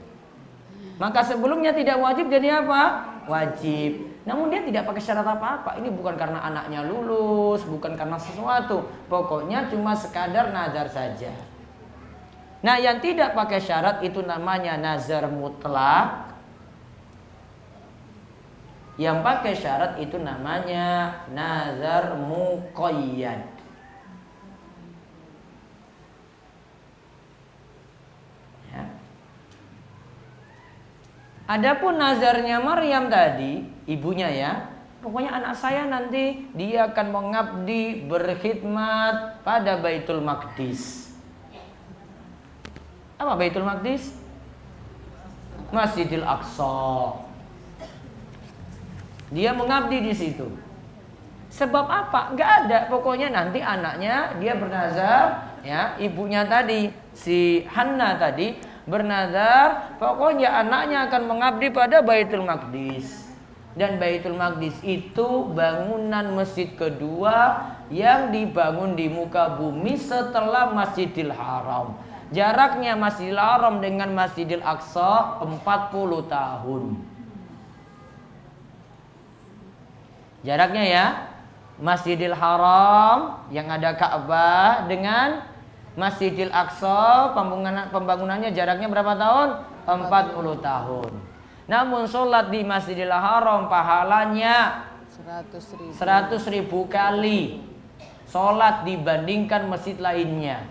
Maka sebelumnya tidak wajib jadi apa? Wajib. Namun dia tidak pakai syarat apa-apa. Ini bukan karena anaknya lulus, bukan karena sesuatu. Pokoknya cuma sekadar nazar saja. Nah, yang tidak pakai syarat itu namanya nazar mutlak. Yang pakai syarat itu namanya nazar muqayyad. Ya. Adapun nazarnya Maryam tadi, ibunya ya, pokoknya anak saya nanti dia akan mengabdi berkhidmat pada Baitul Maqdis. Apa Baitul Maqdis? Masjidil Aqsa. Dia mengabdi di situ. Sebab apa? Enggak ada. Pokoknya nanti anaknya dia bernazar, ya, ibunya tadi si Hanna tadi bernazar, pokoknya anaknya akan mengabdi pada Baitul Maqdis. Dan Baitul Maqdis itu bangunan masjid kedua yang dibangun di muka bumi setelah Masjidil Haram. Jaraknya Masjidil Haram dengan Masjidil Aqsa 40 tahun. Jaraknya ya, Masjidil Haram yang ada Ka'bah dengan Masjidil Aqsa pembangunannya jaraknya berapa tahun? 40 tahun. Namun sholat di Masjidil Haram pahalanya 100.000 kali sholat dibandingkan masjid lainnya.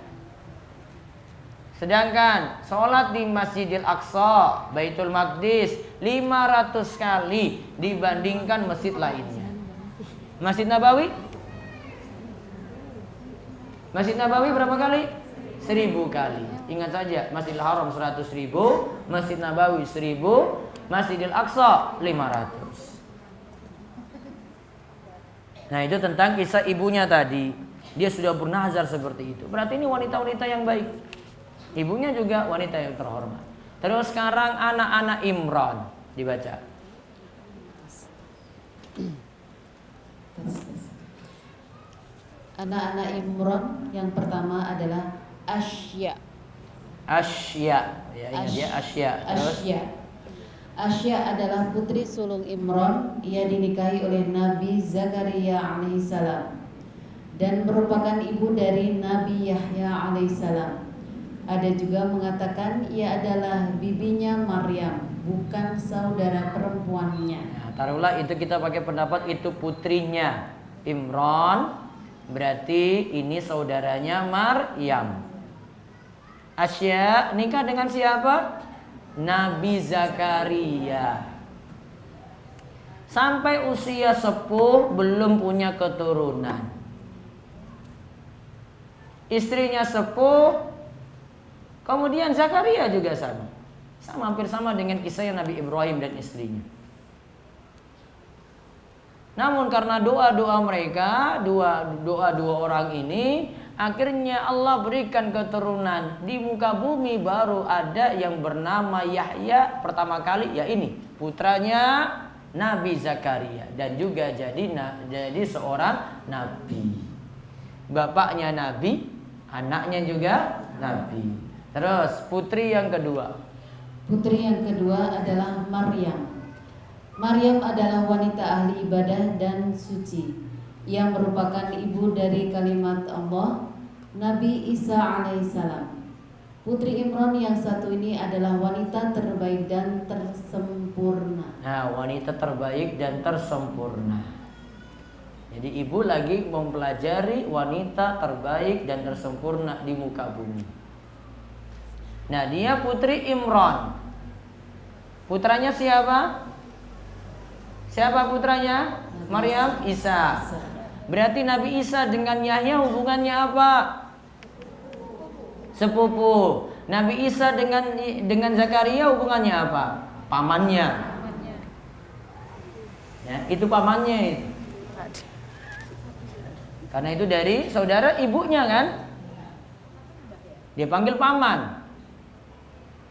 Sedangkan sholat di Masjidil Aqsa, Baitul Maqdis 500 kali dibandingkan masjid lainnya. Masjid Nabawi? Masjid Nabawi berapa kali? 1000 kali. Ingat saja, Masjidil Haram 100.000, Masjid Nabawi 1000, Masjidil Aqsa 500. Nah, itu tentang kisah ibunya tadi. Dia sudah bernazar seperti itu. Berarti ini wanita-wanita yang baik. Ibunya juga wanita yang terhormat. Terus sekarang anak-anak Imran dibaca. Anak-anak Imran yang pertama adalah Asya. Asya, ya ingat ya Asya. Terus Asya adalah putri sulung Imran. Ia dinikahi oleh Nabi Zakaria alaihissalam dan merupakan ibu dari Nabi Yahya alaihissalam. Ada juga mengatakan ia adalah bibinya Maryam, bukan saudara perempuannya. Nah, taruhlah itu kita pakai pendapat itu putrinya Imran, berarti ini saudaranya Maryam. Asya nikah dengan siapa? Nabi Zakaria. Sampai usia sepuh belum punya keturunan. Istrinya sepuh, kemudian Zakaria juga sama. Hampir sama dengan kisah Nabi Ibrahim dan istrinya. Namun karena doa-doa mereka, doa orang ini, akhirnya Allah berikan keturunan. Di muka bumi baru ada yang bernama Yahya pertama kali, ya ini putranya Nabi Zakaria, dan juga jadi seorang nabi. Bapaknya nabi, anaknya juga nabi. Terus putri yang kedua. Putri yang kedua adalah Maryam. Maryam adalah wanita ahli ibadah dan suci yang merupakan ibu dari kalimat Allah, Nabi Isa alaihissalam. Putri Imran yang satu ini adalah wanita terbaik dan tersempurna. Nah, wanita terbaik dan tersempurna. Jadi ibu lagi mempelajari wanita terbaik dan tersempurna di muka bumi. Nah, dia putri Imran. Putranya siapa? Siapa putranya? Maryam, Isa. Berarti Nabi Isa dengan Yahya hubungannya apa? Sepupu. Nabi Isa dengan Zakaria hubungannya apa? Pamannya. Ya, itu pamannya itu. Karena itu dari saudara ibunya kan? Dia panggil paman.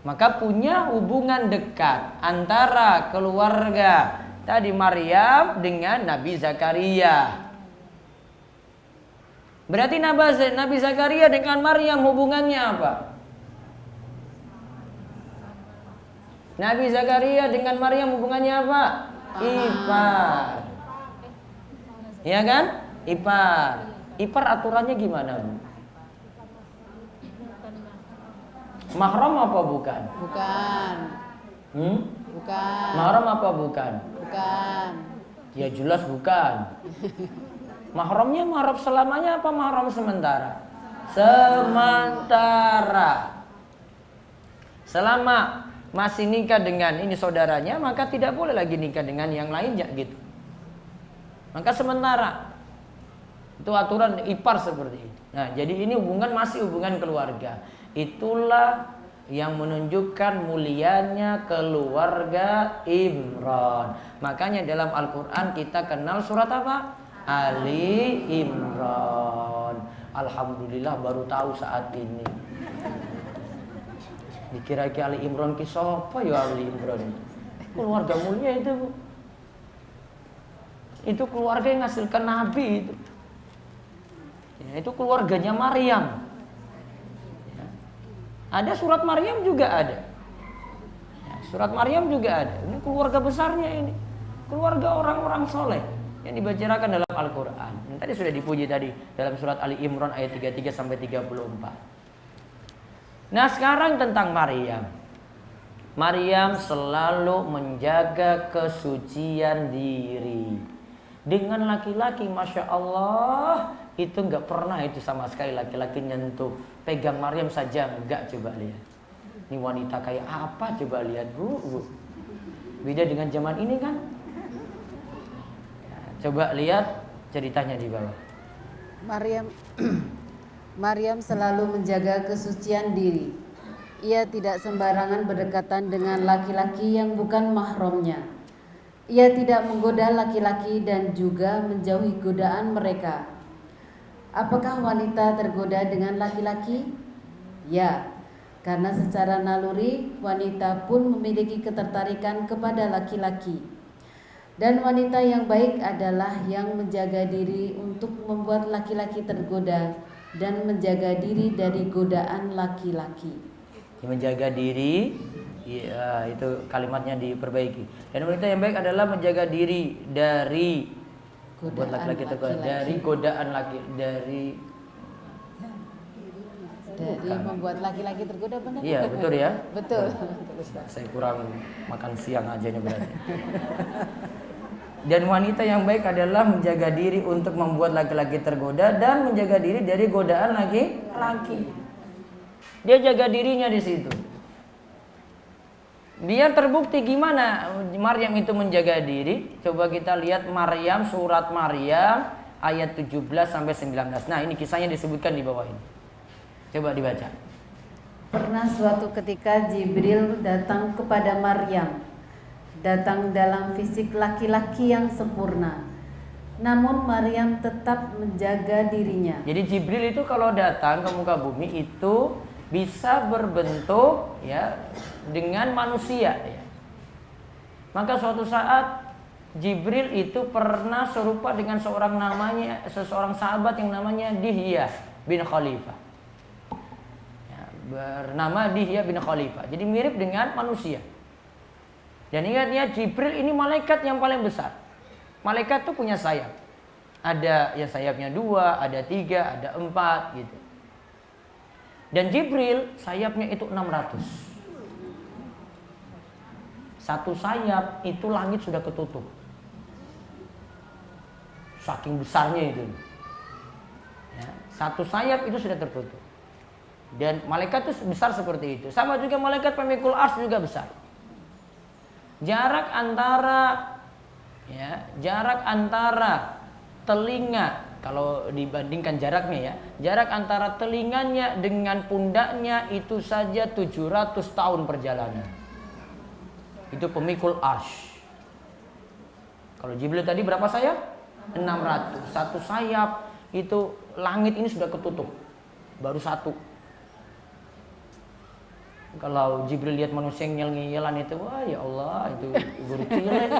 Maka punya hubungan dekat antara keluarga tadi Maryam dengan Nabi Zakaria. Berarti Nabi Zakaria dengan Maryam hubungannya apa? Nabi Zakaria dengan Maryam hubungannya apa? Ipar. Ya kan? Ipar. Ipar aturannya gimana, Bu? Mahram apa bukan? Bukan. Bukan. Mahram apa bukan? Bukan. Ya jelas bukan. Mahramnya mahram selamanya apa mahram sementara? Sementara. Selama masih nikah dengan ini saudaranya, maka tidak boleh lagi nikah dengan yang lainnya gitu. Maka sementara. Itu aturan ipar seperti itu. Nah, jadi ini masih hubungan keluarga. Itulah yang menunjukkan mulianya keluarga Imran. Makanya dalam Al-Quran kita kenal surat apa? Ali Imran. Alhamdulillah baru tahu saat ini. Dikira-kira Ali Imran kisah apa ya Ali Imran? Keluarga mulia itu, Bu. Itu keluarga yang menghasilkan Nabi itu. Ya, itu keluarganya Maryam. Ada surat Maryam juga ada. Ya, surat Maryam juga ada. Ini keluarga besarnya ini. Keluarga orang-orang soleh yang dibicarakan dalam Al-Quran. Yang tadi sudah dipuji tadi dalam surat Ali Imran ayat 33 sampai 34. Nah, sekarang tentang Maryam. Maryam selalu menjaga kesucian diri. Dengan laki-laki, Masya Allah, itu nggak pernah itu sama sekali laki-laki nyentuh. Pegang Maryam saja enggak, coba lihat. Ini wanita kayak apa, coba lihat, Bu. Beda dengan zaman ini kan. Ya, coba lihat ceritanya di bawah. Maryam selalu menjaga kesucian diri. Ia tidak sembarangan berdekatan dengan laki-laki yang bukan mahramnya. Ia tidak menggoda laki-laki dan juga menjauhi godaan mereka. Apakah wanita tergoda dengan laki-laki? Ya, karena secara naluri wanita pun memiliki ketertarikan kepada laki-laki. Dan wanita yang baik adalah yang menjaga diri untuk membuat laki-laki tergoda dan menjaga diri dari godaan laki-laki. Menjaga diri, ya, itu kalimatnya diperbaiki. Dan wanita yang baik adalah menjaga diri dari buat laki-laki tergoda, dari godaan laki, dari membuat laki-laki tergoda, benar? Iya, betul ya. Betul. Saya kurang makan siang aja ini berarti. Dan wanita yang baik adalah menjaga diri untuk membuat laki-laki tergoda dan menjaga diri dari godaan laki-laki. Dia jaga dirinya di situ. Dia terbukti gimana Maryam itu menjaga diri. Coba kita lihat Maryam, surat Maryam ayat 17 sampai 19. Nah, ini kisahnya disebutkan di bawah ini. Coba dibaca. Pernah suatu ketika Jibril datang kepada Maryam, datang dalam fisik laki-laki yang sempurna. Namun Maryam tetap menjaga dirinya. Jadi Jibril itu kalau datang ke muka bumi itu bisa berbentuk ya dengan manusia ya. Maka suatu saat Jibril itu pernah serupa dengan seseorang sahabat yang namanya Dihya bin Khalifah. Ya, bernama Dihya bin Khalifah. Jadi mirip dengan manusia. Dan ingat ya, Jibril ini malaikat yang paling besar. Malaikat itu punya sayap. Ada yang sayapnya 2, ada 3, ada 4 gitu. Dan Jibril sayapnya itu 600. Satu sayap itu langit sudah ketutup. Saking besarnya itu. Ya, satu sayap itu sudah tertutup. Dan malaikat itu besar seperti itu. Sama juga malaikat pemikul arsy juga besar. Jarak antara telinga, kalau dibandingkan jaraknya ya, jarak antara telinganya dengan pundaknya itu saja 700 tahun perjalanan. Itu pemikul arsy. Kalau Jibril tadi berapa sayap? 600. Satu sayap itu langit ini sudah ketutup. Baru satu. Kalau Jibril lihat manusia yang ngeyel-ngeyelan itu, wah ya Allah, itu guru cilik.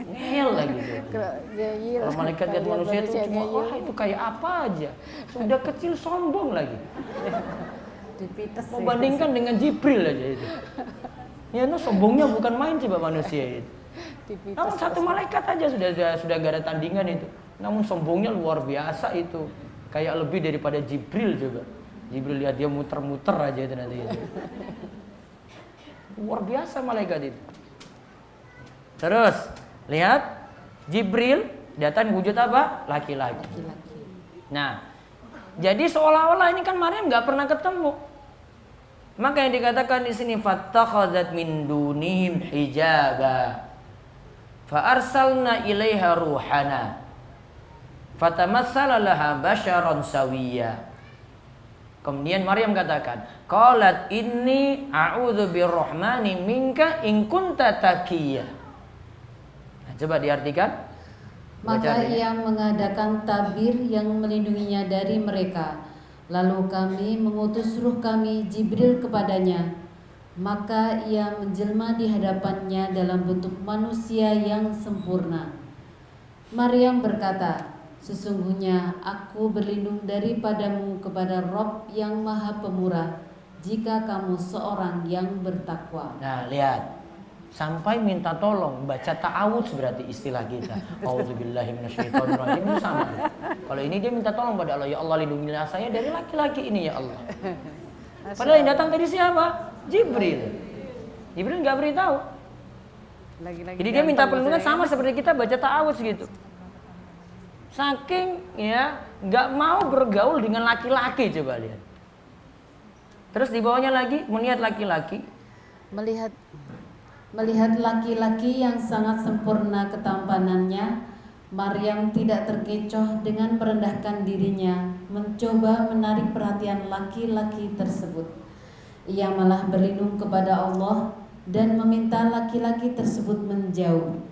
Ngeyel lagi gitu. Kalau malaikat lihat manusia itu cuma, wah itu kayak apa aja. Sudah kecil sombong lagi. Mau bandingkan dengan Jibril aja itu. Ya, sombongnya bukan main coba manusia itu. Namun satu malaikat aja sudah gak ada tandingan itu. Namun sombongnya luar biasa itu. Kayak lebih daripada Jibril juga. Jibril lihat dia muter-muter aja itu nanti itu. Luar biasa malaikat itu. Terus lihat Jibril datang wujud apa? Laki-laki. Nah, jadi seolah-olah ini kan Maryam nggak pernah ketemu. Maka yang dikatakan di sini fattakhadzat min dunihim hijaba. Fa arsalna ilaiha ruhana. Fatamassala laha basyaran sawiyya. Kemudian Maryam katakan, qalat inni a'udzu birrahmani minka in kunta taqiyya. Nah, coba diartikan. Maka ia mengadakan tabir yang melindunginya dari mereka. Lalu kami mengutus ruh kami Jibril kepadanya. Maka ia menjelma di hadapannya dalam bentuk manusia yang sempurna. Maryam berkata, sesungguhnya aku berlindung daripadamu kepada Rabb yang Maha Pemurah, jika kamu seorang yang bertakwa. Nah, lihat. Sampai minta tolong, baca ta'awudz berarti istilah kita. Auzubillahi minasyaitonirrajim itu sama. Kalau ini dia minta tolong pada Allah, ya Allah lindungilah saya dari laki-laki ini ya Allah. Padahal yang datang tadi siapa? Jibril. Jibril nggak beritahu. Jadi dia minta perlindungan sama seperti kita baca ta'awudz gitu. Saking ya nggak mau bergaul dengan laki-laki, coba lihat. Terus di bawahnya lagi melihat laki-laki, melihat laki-laki yang sangat sempurna ketampanannya, Maryam tidak terkecoh dengan merendahkan dirinya, mencoba menarik perhatian laki-laki tersebut. Ia malah berlindung kepada Allah dan meminta laki-laki tersebut menjauh.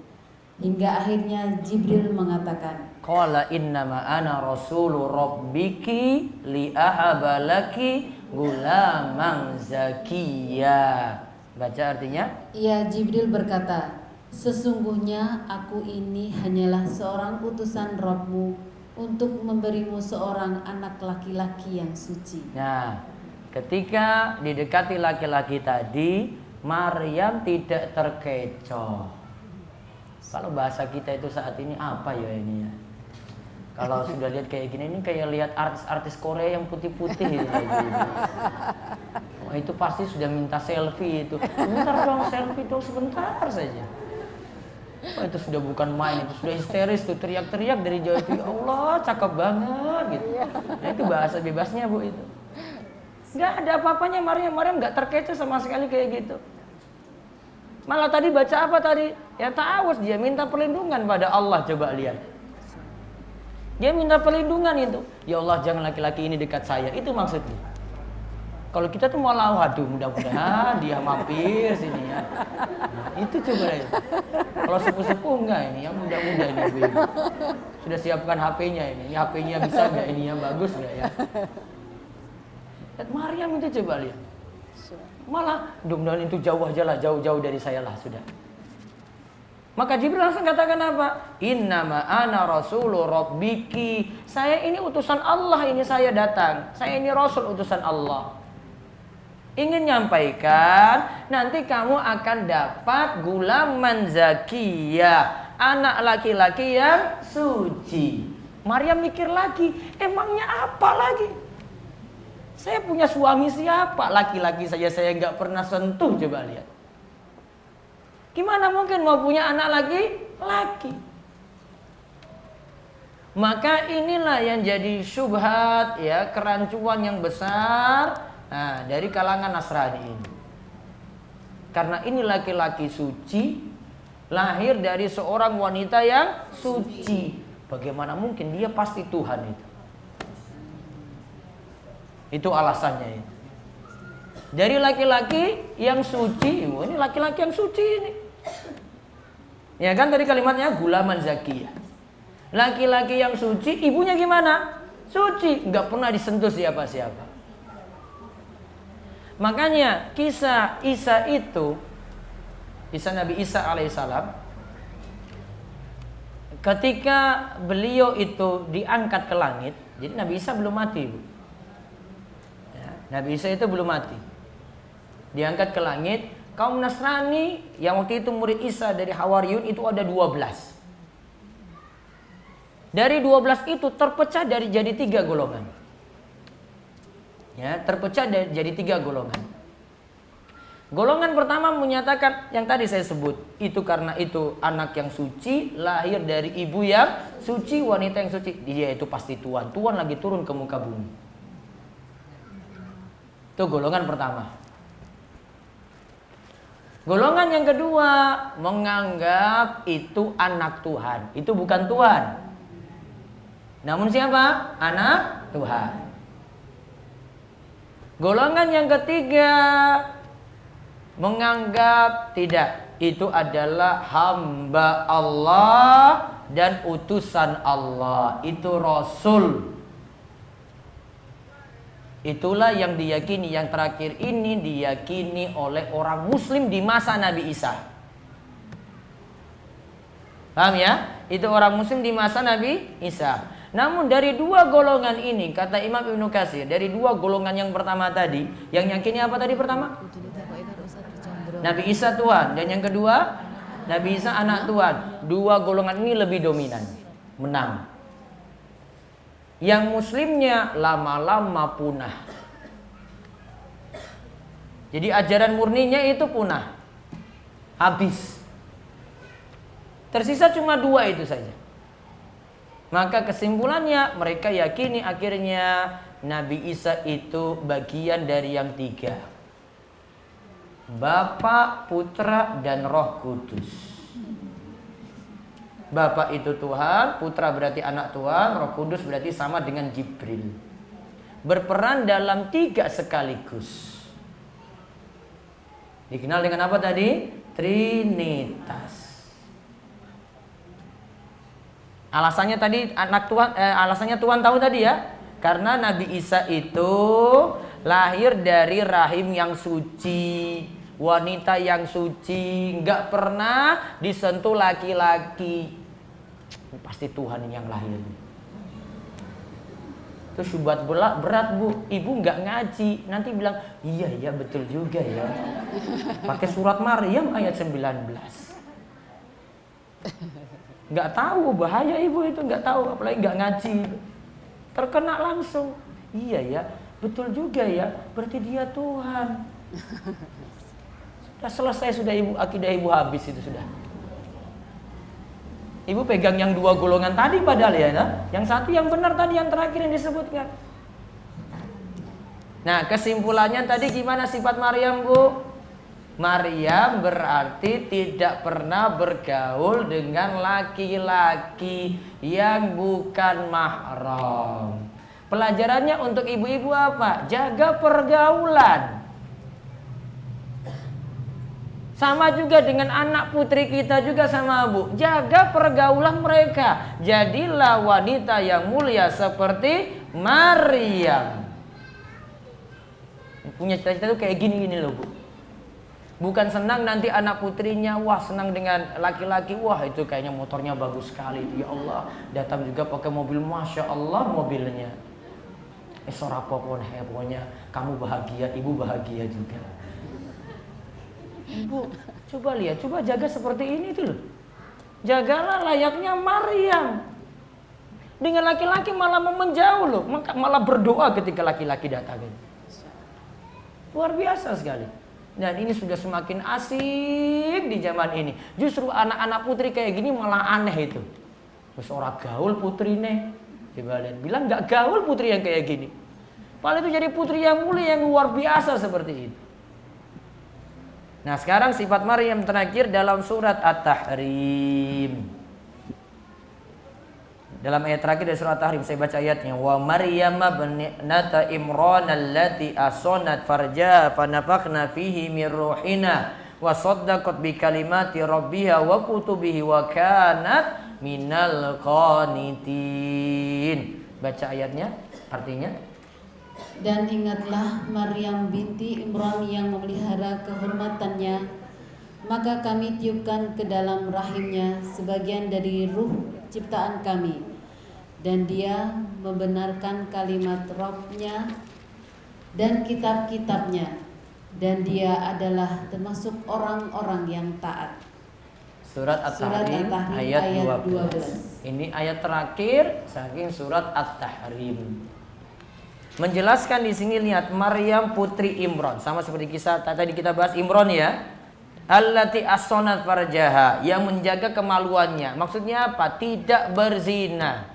Hingga akhirnya Jibril mengatakan, qala innama ana rasulu rabbiki li ahaba laki gulaman zakiyya. Baca artinya. Ya, Jibril berkata, sesungguhnya aku ini hanyalah seorang utusan Rabbmu untuk memberimu seorang anak laki-laki yang suci. Nah, ketika didekati laki-laki tadi, Maryam tidak terkecoh. Kalau bahasa kita itu saat ini apa ya ini ya? Kalau sudah lihat kayak gini, ini kayak lihat artis-artis Korea yang putih-putih gitu. Oh, itu pasti sudah minta selfie itu. Bentar dong, selfie dong sebentar saja. Oh, itu sudah bukan main, itu sudah histeris tuh, teriak-teriak dari jauh itu, ya Allah cakep banget gitu. Nah, itu bahasa bebasnya Bu itu. Nggak ada apa-apanya Maryam nggak terkecoh sama sekali kayak gitu. Malah tadi baca apa tadi? Ya ta'awuz, dia minta perlindungan pada Allah, coba lihat. Dia minta perlindungan itu. Ya Allah jangan laki-laki ini dekat saya, itu maksudnya. Kalau kita tuh malah waduh mudah-mudahan dia mampir sini ya. Nah, itu coba ya. Kalau sepuh-sepuh enggak ini, yang muda-muda ini ibu-ibu. Sudah siapkan HP-nya ini. Ini HP-nya bisa enggak ini yang bagus enggak ya? Lihat Maryam itu coba lihat. Malah mudah-mudahan itu jauh aja lah, jauh-jauh dari saya lah sudah. Maka Jibril langsung katakan apa? Innama ana rasulu rabbiki. Saya ini utusan Allah, ini saya datang. Saya ini rasul utusan Allah. Ingin nyampaikan, nanti kamu akan dapat gulaman zakiyah, anak laki-laki yang suci. Maryam mikir lagi, emangnya apa lagi? Saya punya suami siapa? Laki-laki saja saya nggak pernah sentuh, coba lihat. Gimana mungkin mau punya anak laki-laki? Maka inilah yang jadi syubhat ya, kerancuan yang besar dari kalangan Nasrani ini. Karena ini laki-laki suci, lahir dari seorang wanita yang suci. Bagaimana mungkin dia pasti Tuhan itu? Itu alasannya ini. Dari laki-laki yang suci, ini laki-laki yang suci ini. Ya kan tadi kalimatnya gulaman zakiyah. Laki-laki yang suci, ibunya gimana? Suci, nggak pernah disentuh siapa-siapa. Makanya kisah Isa itu, kisah Nabi Isa alaihissalam, ketika beliau itu diangkat ke langit, jadi Nabi Isa belum mati, Bu. Ya, Nabi Isa itu belum mati, diangkat ke langit. Kaum Nasrani yang waktu itu murid Isa dari Hawariyun itu ada 12. Dari 12 itu terpecah jadi 3 golongan. Ya, terpecah jadi 3 golongan. Golongan pertama menyatakan yang tadi saya sebut, itu karena itu anak yang suci, lahir dari ibu yang suci, wanita yang suci, dia itu pasti Tuhan. Tuhan lagi turun ke muka bumi. Itu golongan pertama. Golongan yang kedua menganggap itu anak Tuhan. Itu bukan Tuhan. Namun siapa? Anak Tuhan. Golongan yang ketiga menganggap tidak. Itu adalah hamba Allah dan utusan Allah. Itu Rasul. Itulah yang diyakini, yang terakhir ini diyakini oleh orang Muslim di masa Nabi Isa. Paham ya? Itu orang Muslim di masa Nabi Isa. Namun dari 2 golongan ini, kata Imam Ibnu Katsir, dari 2 golongan yang pertama tadi, yang yakini apa tadi pertama? Nabi Isa Tuhan. Dan yang kedua, Nabi Isa anak Tuhan. 2 golongan ini lebih dominan, menang. Yang muslimnya lama-lama punah. Jadi ajaran murninya itu punah, habis. Tersisa cuma 2 itu saja. Maka kesimpulannya mereka yakini akhirnya Nabi Isa itu bagian dari yang 3. Bapa, Putra, dan Roh Kudus. Bapa itu Tuhan, Putra berarti anak Tuhan, Roh Kudus berarti sama dengan Jibril. Berperan dalam 3 sekaligus. Dikenal dengan apa tadi? Trinitas. Alasannya tadi anak Tuhan, alasannya Tuhan tahu tadi ya? Karena Nabi Isa itu lahir dari rahim yang suci, wanita yang suci, nggak pernah disentuh laki-laki. Pasti Tuhan yang lahir. Itu syubhat berat Bu, ibu nggak ngaji, nanti bilang iya betul juga ya. Pakai surat Maryam ayat 19. Nggak tahu, bahaya ibu itu, nggak tahu, apalagi nggak ngaji. Terkena langsung. Iya ya, betul juga ya, berarti dia Tuhan. Sudah selesai, sudah ibu, akidah ibu habis itu sudah. Ibu pegang yang dua golongan tadi padahal ya, yang satu yang benar tadi, yang terakhir yang disebutkan. Nah, kesimpulannya tadi gimana sifat Maryam, Bu? Maryam berarti tidak pernah bergaul dengan laki-laki yang bukan mahram. Pelajarannya untuk ibu-ibu apa? Jaga pergaulan. Sama juga dengan anak putri kita juga sama Bu. Jaga pergaulan mereka. Jadilah wanita yang mulia seperti Maryam. Punya cita-cita tuh kayak gini-gini loh Bu. Bukan senang nanti anak putrinya, wah senang dengan laki-laki, wah itu kayaknya motornya bagus sekali. Ya Allah, datang juga pakai mobil, Masya Allah mobilnya. Sorapopon pokoknya kamu bahagia, ibu bahagia juga. Ibu, coba lihat, coba jaga seperti ini tuh loh. Jagalah layaknya Maryam. Dengan laki-laki malah menjauh loh, malah berdoa ketika laki-laki datang. Luar biasa sekali. Dan ini sudah semakin asik di zaman ini. Justru anak-anak putri kayak gini malah aneh itu. Terus orang gaul putri nih. Coba lihat, bilang gak gaul putri yang kayak gini. Padahal itu jadi putri yang mulia, yang luar biasa seperti itu. Nah sekarang sifat Maryam terakhir dalam surat At-Tahrim. Dalam ayat terakhir dari surat At-Tahrim saya baca ayatnya. Wa Maryam ibnata Imran allati asonat farja fanafakhna fihi min ruhina wa saddaqat bi kalimati rabbiha wa kutubihi wa kanat minal qanitin. Baca ayatnya, artinya. Dan ingatlah Maryam binti Imran yang memelihara kehormatannya, maka kami tiupkan ke dalam rahimnya sebagian dari ruh ciptaan kami, dan dia membenarkan kalimat Rabb-nya dan kitab-kitabnya, dan dia adalah termasuk orang-orang yang taat. Surat At-Tahrim ayat 12. Ini ayat terakhir saking surat At-Tahrim. Menjelaskan di sini, lihat Maryam putri Imran, sama seperti kisah tadi kita bahas Imran ya. Allati as-sonat farjaha, yang menjaga kemaluannya. Maksudnya apa? Tidak berzina.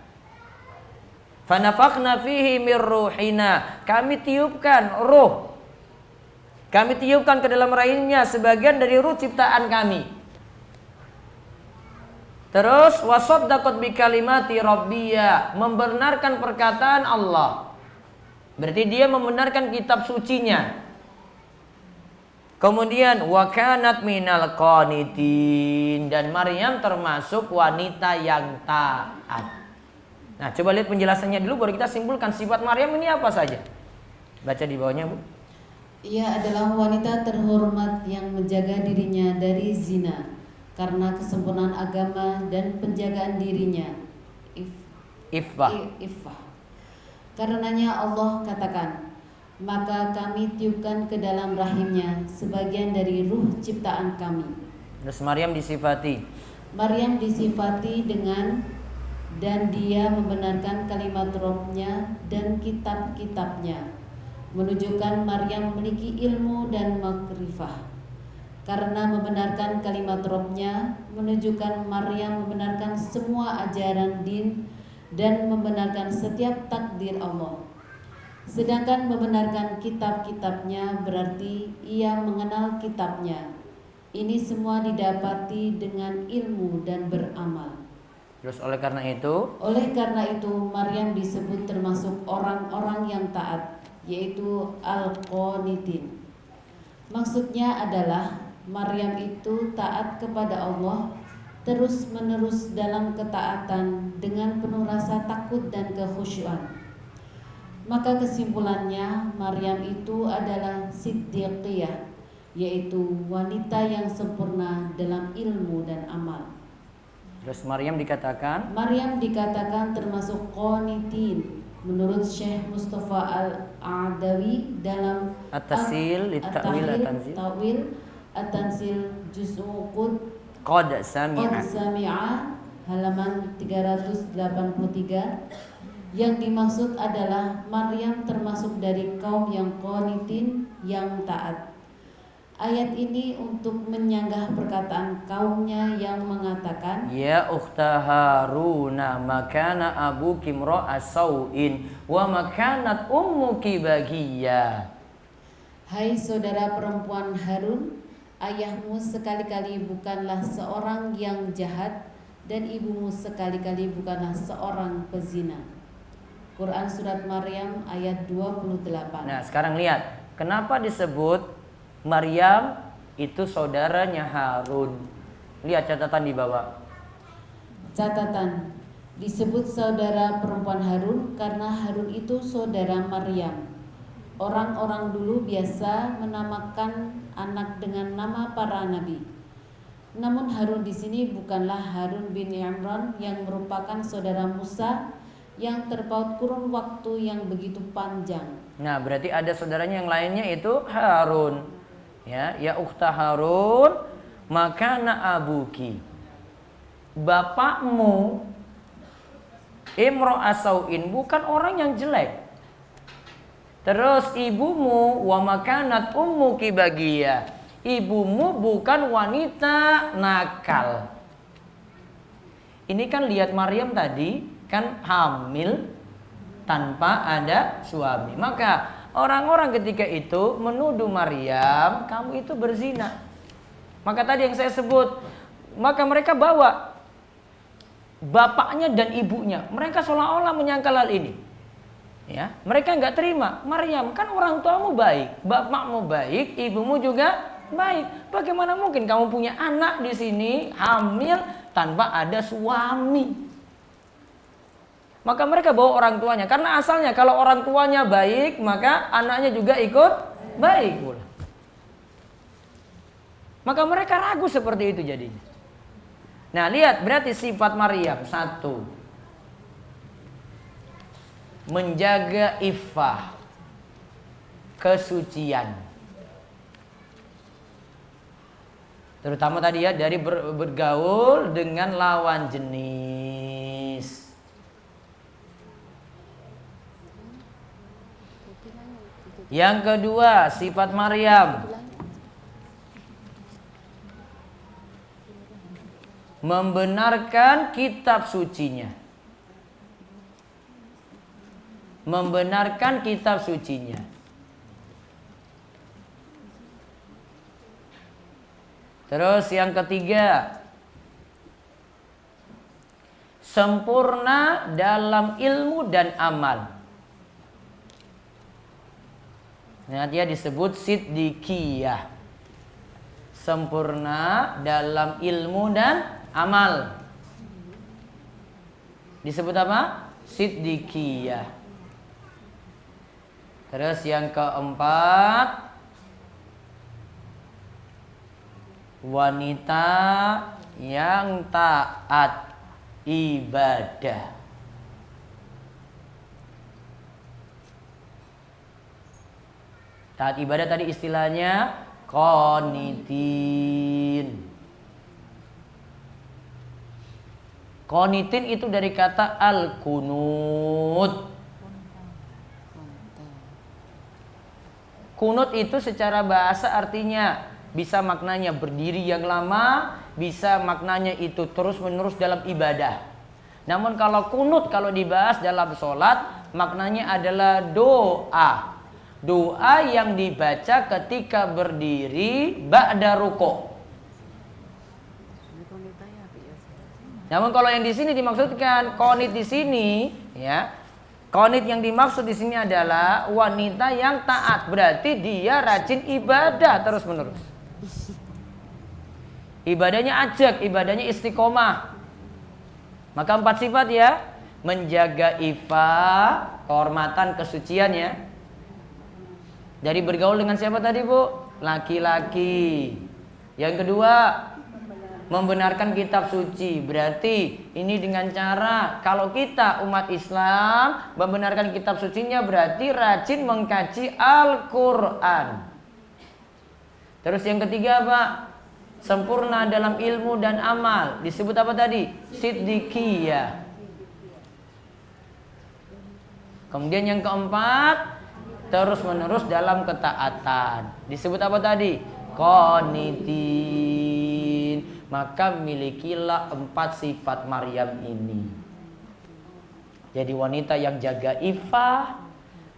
Fanafakhna fihi mir ruhina, kami tiupkan ruh. Kami tiupkan ke dalam rahimnya sebagian dari ruh ciptaan kami. Terus wasaddaqat bi kalimati rabbiyya, membenarkan perkataan Allah. Berarti dia membenarkan kitab sucinya. Kemudian wa kanat minal qanitin, dan Maryam termasuk wanita yang taat. Nah, coba lihat penjelasannya dulu baru kita simpulkan sifat Maryam ini apa saja. Baca di bawahnya, Bu. Ia adalah wanita terhormat yang menjaga dirinya dari zina karena kesempurnaan agama dan penjagaan dirinya. Iffah. Karenanya Allah katakan, maka kami tiupkan ke dalam rahimnya sebagian dari ruh ciptaan kami. Terus Maryam disifati. Maryam disifati dengan, dan dia membenarkan kalimat Rabb-nya dan kitab-kitabnya, menunjukkan Maryam memiliki ilmu dan makrifah. Karena membenarkan kalimat Rabb-nya menunjukkan Maryam membenarkan semua ajaran din dan membenarkan setiap takdir Allah. Sedangkan membenarkan kitab-kitabnya berarti ia mengenal kitabnya. Ini semua didapati dengan ilmu dan beramal. Terus oleh karena itu Maryam disebut termasuk orang-orang yang taat, yaitu al-qanitin. Maksudnya adalah Maryam itu taat kepada Allah terus menerus dalam ketaatan dengan penuh rasa takut dan kekhusyuan. Maka kesimpulannya Maryam itu adalah siddiqiyah, yaitu wanita yang sempurna dalam ilmu dan amal. Terus Maryam dikatakan termasuk qanitin menurut Syekh Mustafa Al-Adawi dalam At-Tasil At-Ta'wil At-Tanzil Ta'wil At-Tanzil Juz'u Qad Sami'a halaman 383. Yang dimaksud adalah Maryam termasuk dari kaum yang qanitin, yang taat. Ayat ini untuk menyanggah perkataan kaumnya yang mengatakan, Ya ukhta Haruna makana abuki imra'a sau'in wa makanat ummuki baghiyya. hai saudara perempuan Harun, ayahmu sekali-kali bukanlah seorang yang jahat dan ibumu sekali-kali bukanlah seorang pezina. Quran Surat Maryam ayat 28. Nah sekarang lihat, kenapa disebut Maryam itu saudaranya Harun. Lihat catatan di bawah. Catatan, disebut saudara perempuan Harun karena Harun itu saudara Maryam. Orang-orang dulu biasa menamakan anak dengan nama para nabi. Namun Harun di sini bukanlah Harun bin Imran yang merupakan saudara Musa yang terpaut kurun waktu yang begitu panjang. Nah berarti ada saudaranya yang lainnya itu Harun. Ya ukhta Harun makana abuki, bapakmu imra'a sau'in, bukan orang yang jelek. Terus ibumu wa makanat ummuki baghiyya, ibumu bukan wanita nakal. Ini kan lihat Maryam tadi kan hamil tanpa ada suami. Maka orang-orang ketika itu menuduh Maryam, kamu itu berzina. Maka tadi yang saya sebut, maka mereka bawa bapaknya dan ibunya. Mereka seolah-olah menyangkal hal ini. Ya, mereka nggak terima. Maryam, kan orang tuamu baik, bapakmu baik, ibumu juga baik. Bagaimana mungkin kamu punya anak di sini hamil tanpa ada suami? Maka mereka bawa orang tuanya. Karena asalnya kalau orang tuanya baik, maka anaknya juga ikut baik pula. Maka mereka ragu seperti itu jadinya. Nah lihat, berarti sifat Maryam. 1, menjaga iffah, kesucian. Terutama tadi ya, dari bergaul dengan lawan jenis. Yang kedua, sifat Maryam membenarkan kitab sucinya. Membenarkan kitab sucinya. Terus yang ketiga, sempurna dalam ilmu dan amal. Nah, dia disebut siddiqiyah. Sempurna dalam ilmu dan amal. Disebut apa? Siddiqiyah. Terus yang keempat, wanita yang taat ibadah. Taat ibadah tadi istilahnya qanitin. Qanitin itu dari kata al-kunut. Kunut itu secara bahasa artinya bisa maknanya berdiri yang lama, bisa maknanya itu terus-menerus dalam ibadah. Namun kalau kunut kalau dibahas dalam sholat, maknanya adalah doa. Doa yang dibaca ketika berdiri ba'da ruku'. Namun kalau yang di sini dimaksudkan qanit di sini, ya. Qanit yang dimaksud di sini adalah wanita yang taat, berarti dia rajin ibadah terus-menerus. Ibadahnya ajak, ibadahnya istiqomah. Maka 4 sifat ya, menjaga ifah, kehormatan, kesucian ya. Dari bergaul dengan siapa tadi Bu? laki-laki. Yang kedua, membenarkan kitab suci. Berarti ini dengan cara kalau kita umat Islam membenarkan kitab sucinya berarti rajin mengkaji Al-Quran. Terus yang ketiga apa? Sempurna dalam ilmu dan amal. Disebut apa tadi? Siddiqiyah. Kemudian yang keempat, terus menerus dalam ketaatan. Disebut apa tadi? Qanitin. Maka milikilah 4 sifat Maryam ini. Jadi wanita yang jaga ifah,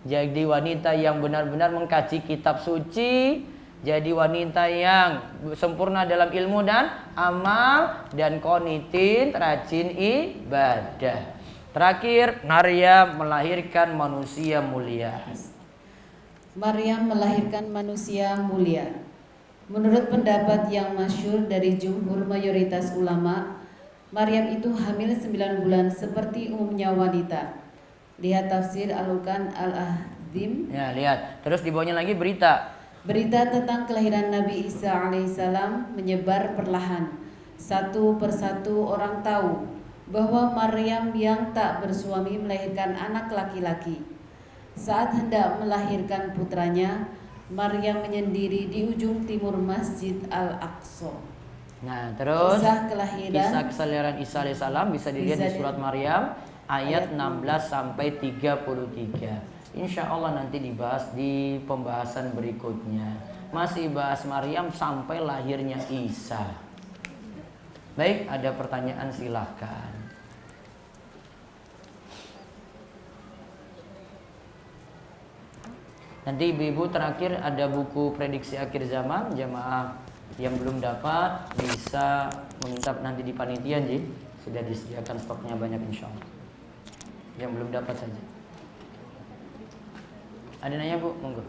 jadi wanita yang benar-benar mengkaji kitab suci, jadi wanita yang sempurna dalam ilmu dan amal, dan qanitin, rajin ibadah. Terakhir, Maryam melahirkan manusia mulia. Maryam melahirkan manusia mulia. Menurut pendapat yang masyhur dari jumhur mayoritas ulama, Maryam itu hamil 9 bulan seperti umumnya wanita. Lihat tafsir Al-Luqan Al-Azim. Ya, lihat. Terus di bawahnya lagi berita. Berita tentang kelahiran Nabi Isa alaihissalam menyebar perlahan. Satu persatu orang tahu bahwa Maryam yang tak bersuami melahirkan anak laki-laki. Saat hendak melahirkan putranya, Maryam menyendiri di ujung timur Masjid Al-Aqsa. Nah, terus kisah kelahiran Isa alaihissalam bisa dilihat di surat Maryam ayat 16 sampai 33. Insya Allah nanti dibahas di pembahasan berikutnya. Masih bahas Maryam sampai lahirnya Isa. Baik, ada pertanyaan silahkan. Nanti ibu-ibu terakhir ada buku prediksi akhir zaman. Jamaah yang belum dapat bisa meminta nanti di panitia, Ji. Sudah disediakan stoknya banyak insya Allah. Yang belum dapat saja. Ada nanya Bu? Monggo.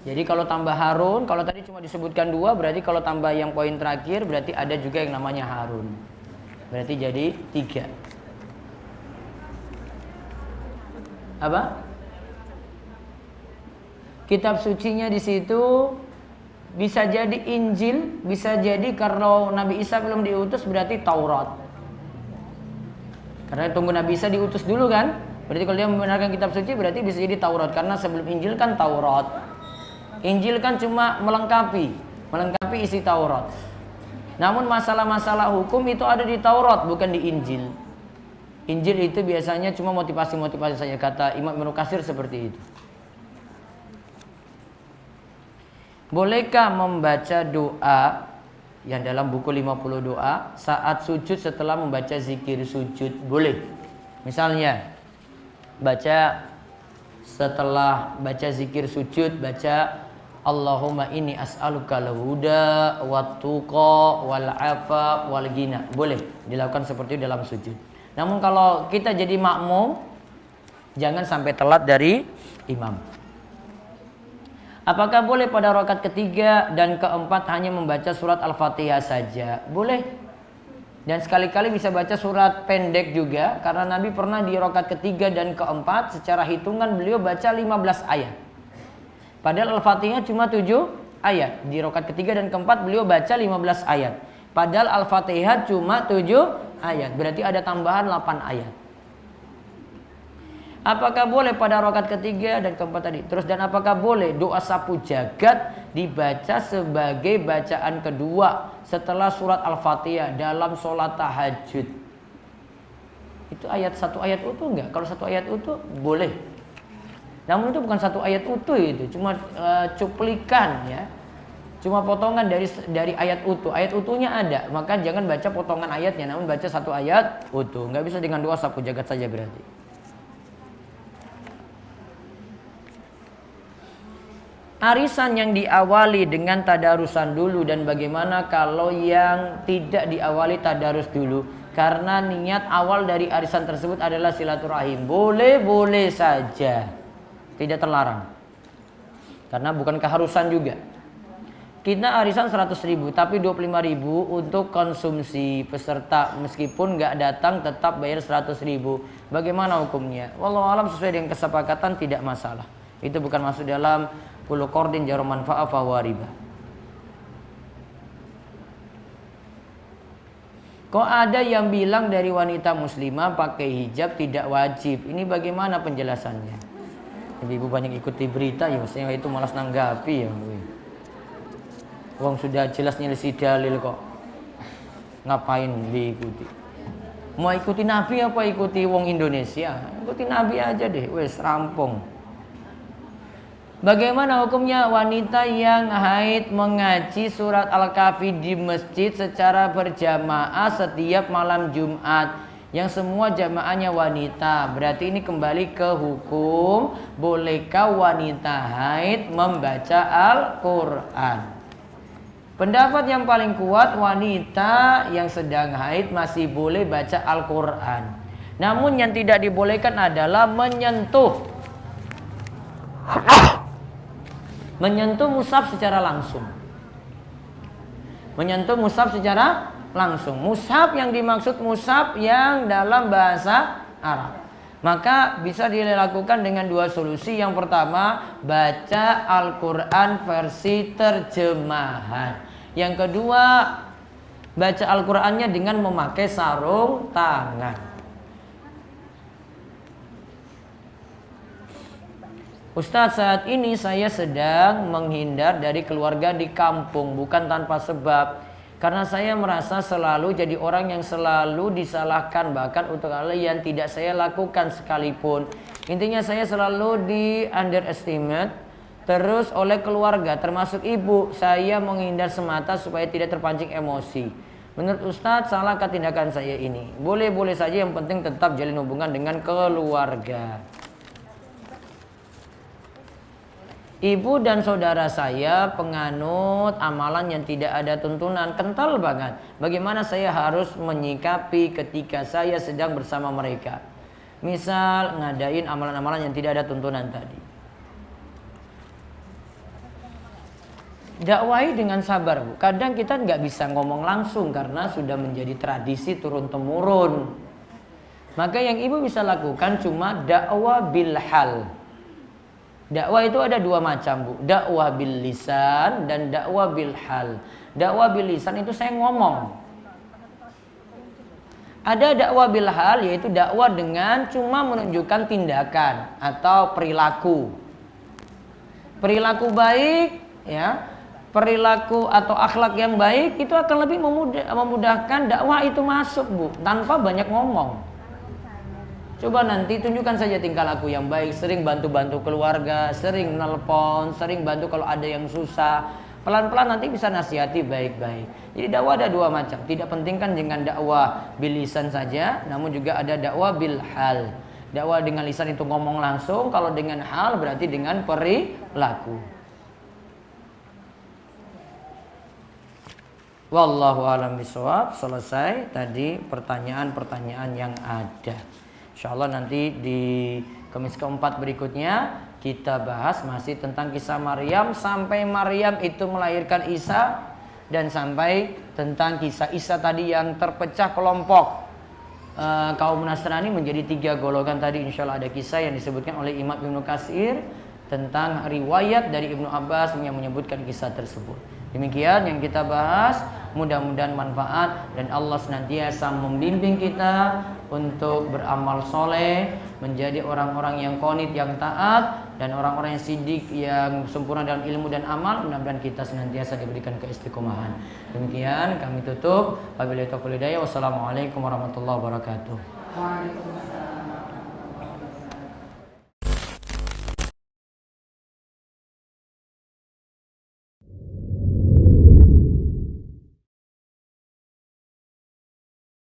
Jadi kalau tambah Harun, kalau tadi cuma disebutkan 2, berarti kalau tambah yang poin terakhir berarti ada juga yang namanya Harun. Berarti jadi 3. Apa? Kitab sucinya di situ bisa jadi Injil, bisa jadi kalau Nabi Isa belum diutus berarti Taurat. Karena tunggu Nabi Isa diutus dulu kan? Berarti kalau dia membenarkan kitab suci berarti bisa jadi Taurat, karena sebelum Injil kan Taurat. Injil kan cuma melengkapi isi Taurat. Namun masalah-masalah hukum itu ada di Taurat, bukan di Injil. Injil itu biasanya cuma motivasi-motivasi saja, kata Imam Ibnu Katsir seperti itu. Bolehkah membaca doa yang dalam buku 50 doa saat sujud setelah membaca zikir sujud? Boleh. Misalnya setelah baca zikir sujud, baca Allahumma inni as'aluka al-huda wat-tuqa wal-'afa wal-ghina. Boleh dilakukan seperti itu dalam sujud. Namun kalau kita jadi makmum, jangan sampai telat dari imam. Apakah boleh pada rakaat ketiga dan keempat hanya membaca surat Al-Fatihah saja? Boleh. Dan sekali-kali bisa baca surat pendek juga, karena Nabi pernah di rakaat ketiga dan keempat secara hitungan beliau baca 15 ayat. Padahal Al-Fatihah cuma 7 ayat. Di rakaat ketiga dan keempat beliau baca 15 ayat. Padahal Al-Fatihah cuma 7 ayat. Berarti ada tambahan 8 ayat. Apakah boleh pada rakaat ketiga dan keempat tadi? Terus dan apakah boleh doa sapu jagat dibaca sebagai bacaan kedua setelah surat Al-Fatihah dalam sholat tahajud? Itu satu ayat utuh enggak? Kalau satu ayat utuh boleh. Namun itu bukan satu ayat utuh, itu cuma cuplikan ya. Cuma potongan dari ayat utuh. Ayat utuhnya ada, maka jangan baca potongan ayatnya, namun baca satu ayat utuh. Nggak bisa dengan doa sapu jagat saja berarti. Arisan yang diawali dengan tadarusan dulu, dan bagaimana kalau yang tidak diawali tadarus dulu? Karena niat awal dari arisan tersebut adalah silaturahim. Boleh-boleh saja, tidak terlarang. Karena bukan keharusan juga. kita arisan 100.000 tapi 25.000 untuk konsumsi peserta, meskipun nggak datang tetap bayar 100.000. Bagaimana hukumnya? Wallahu alam, sesuai dengan kesepakatan tidak masalah. Itu bukan masuk dalam kullu qardin jar manfa'a fa huwa riba. Kok ada yang bilang dari wanita muslimah pakai hijab tidak wajib? Ini bagaimana penjelasannya? Ibu banyak ikuti berita ya, maksudnya itu malas nanggapi ya. Wong sudah jelas nyelisih dalil kok. Ngapain diikuti? Mau ikuti Nabi apa ikuti wong Indonesia? Ikuti Nabi aja deh, wes rampung. Bagaimana hukumnya wanita yang haid mengaji surat Al-Kahfi di masjid secara berjamaah setiap malam Jumat, yang semua jamaahnya wanita? Berarti ini kembali ke hukum, bolehkah wanita haid membaca Al-Quran? Pendapat yang paling kuat, wanita yang sedang haid masih boleh baca Al-Quran. Namun yang tidak dibolehkan adalah menyentuh mushaf secara langsung. Menyentuh mushaf secara langsung. Mushaf yang dimaksud mushaf yang dalam bahasa Arab. Maka bisa dilakukan dengan dua solusi. Yang pertama, baca Al-Quran versi terjemahan. Yang kedua, baca Al-Qurannya dengan memakai sarung tangan. Ustadz, saat ini saya sedang menghindar dari keluarga di kampung, bukan tanpa sebab. Karena saya merasa selalu jadi orang yang selalu disalahkan, bahkan untuk hal yang tidak saya lakukan sekalipun. Intinya saya selalu di underestimate terus oleh keluarga, termasuk ibu. Saya menghindar semata supaya tidak terpancing emosi. Menurut Ustadz, salahkah tindakan saya ini? Boleh-boleh saja, yang penting tetap jalin hubungan dengan keluarga. Ibu dan saudara saya penganut amalan yang tidak ada tuntunan, kental banget. Bagaimana saya harus menyikapi ketika saya sedang bersama mereka? Misal ngadain amalan-amalan yang tidak ada tuntunan tadi. Dakwahi dengan sabar, Bu. Kadang kita nggak bisa ngomong langsung karena sudah menjadi tradisi turun-temurun. Maka yang ibu bisa lakukan cuma dakwah bil hal. Dakwah itu ada dua macam, Bu. Dakwah bil lisan dan dakwah bil hal. Dakwah bil lisan itu saya ngomong. Ada dakwah bil hal, yaitu dakwah dengan cuma menunjukkan tindakan atau perilaku. Perilaku baik, ya. Perilaku atau akhlak yang baik itu akan lebih memudahkan dakwah itu masuk, Bu, tanpa banyak ngomong. Coba nanti tunjukkan saja tingkah laku yang baik, sering bantu-bantu keluarga, sering nelpon, sering bantu kalau ada yang susah. Pelan-pelan nanti bisa nasihati baik-baik. Jadi dakwah ada dua macam. Tidak pentingkan dengan dakwah bil lisan saja, namun juga ada dakwah bil hal. Dakwah dengan lisan itu ngomong langsung, kalau dengan hal berarti dengan perilaku. Wallahu a'lam bishawab. Selesai tadi pertanyaan-pertanyaan yang ada. Insyaallah nanti di Kamis keempat berikutnya kita bahas masih tentang kisah Maryam, sampai Maryam itu melahirkan Isa, dan sampai tentang kisah Isa tadi yang terpecah kelompok kaum Nasrani menjadi 3 golongan tadi. Insyaallah ada kisah yang disebutkan oleh Imam Ibnu Katsir tentang riwayat dari Ibnu Abbas yang menyebutkan kisah tersebut. Demikian yang kita bahas, mudah-mudahan manfaat dan Allah senantiasa membimbing kita untuk beramal soleh, menjadi orang-orang yang qanit, yang taat, dan orang-orang yang sidik, yang sempurna dalam ilmu dan amal. Mudah-mudahan kita senantiasa diberikan keistiqomahan. Demikian kami tutup. Wabillahi taufiq wal hidayah. Wassalamualaikum warahmatullahi wabarakatuh.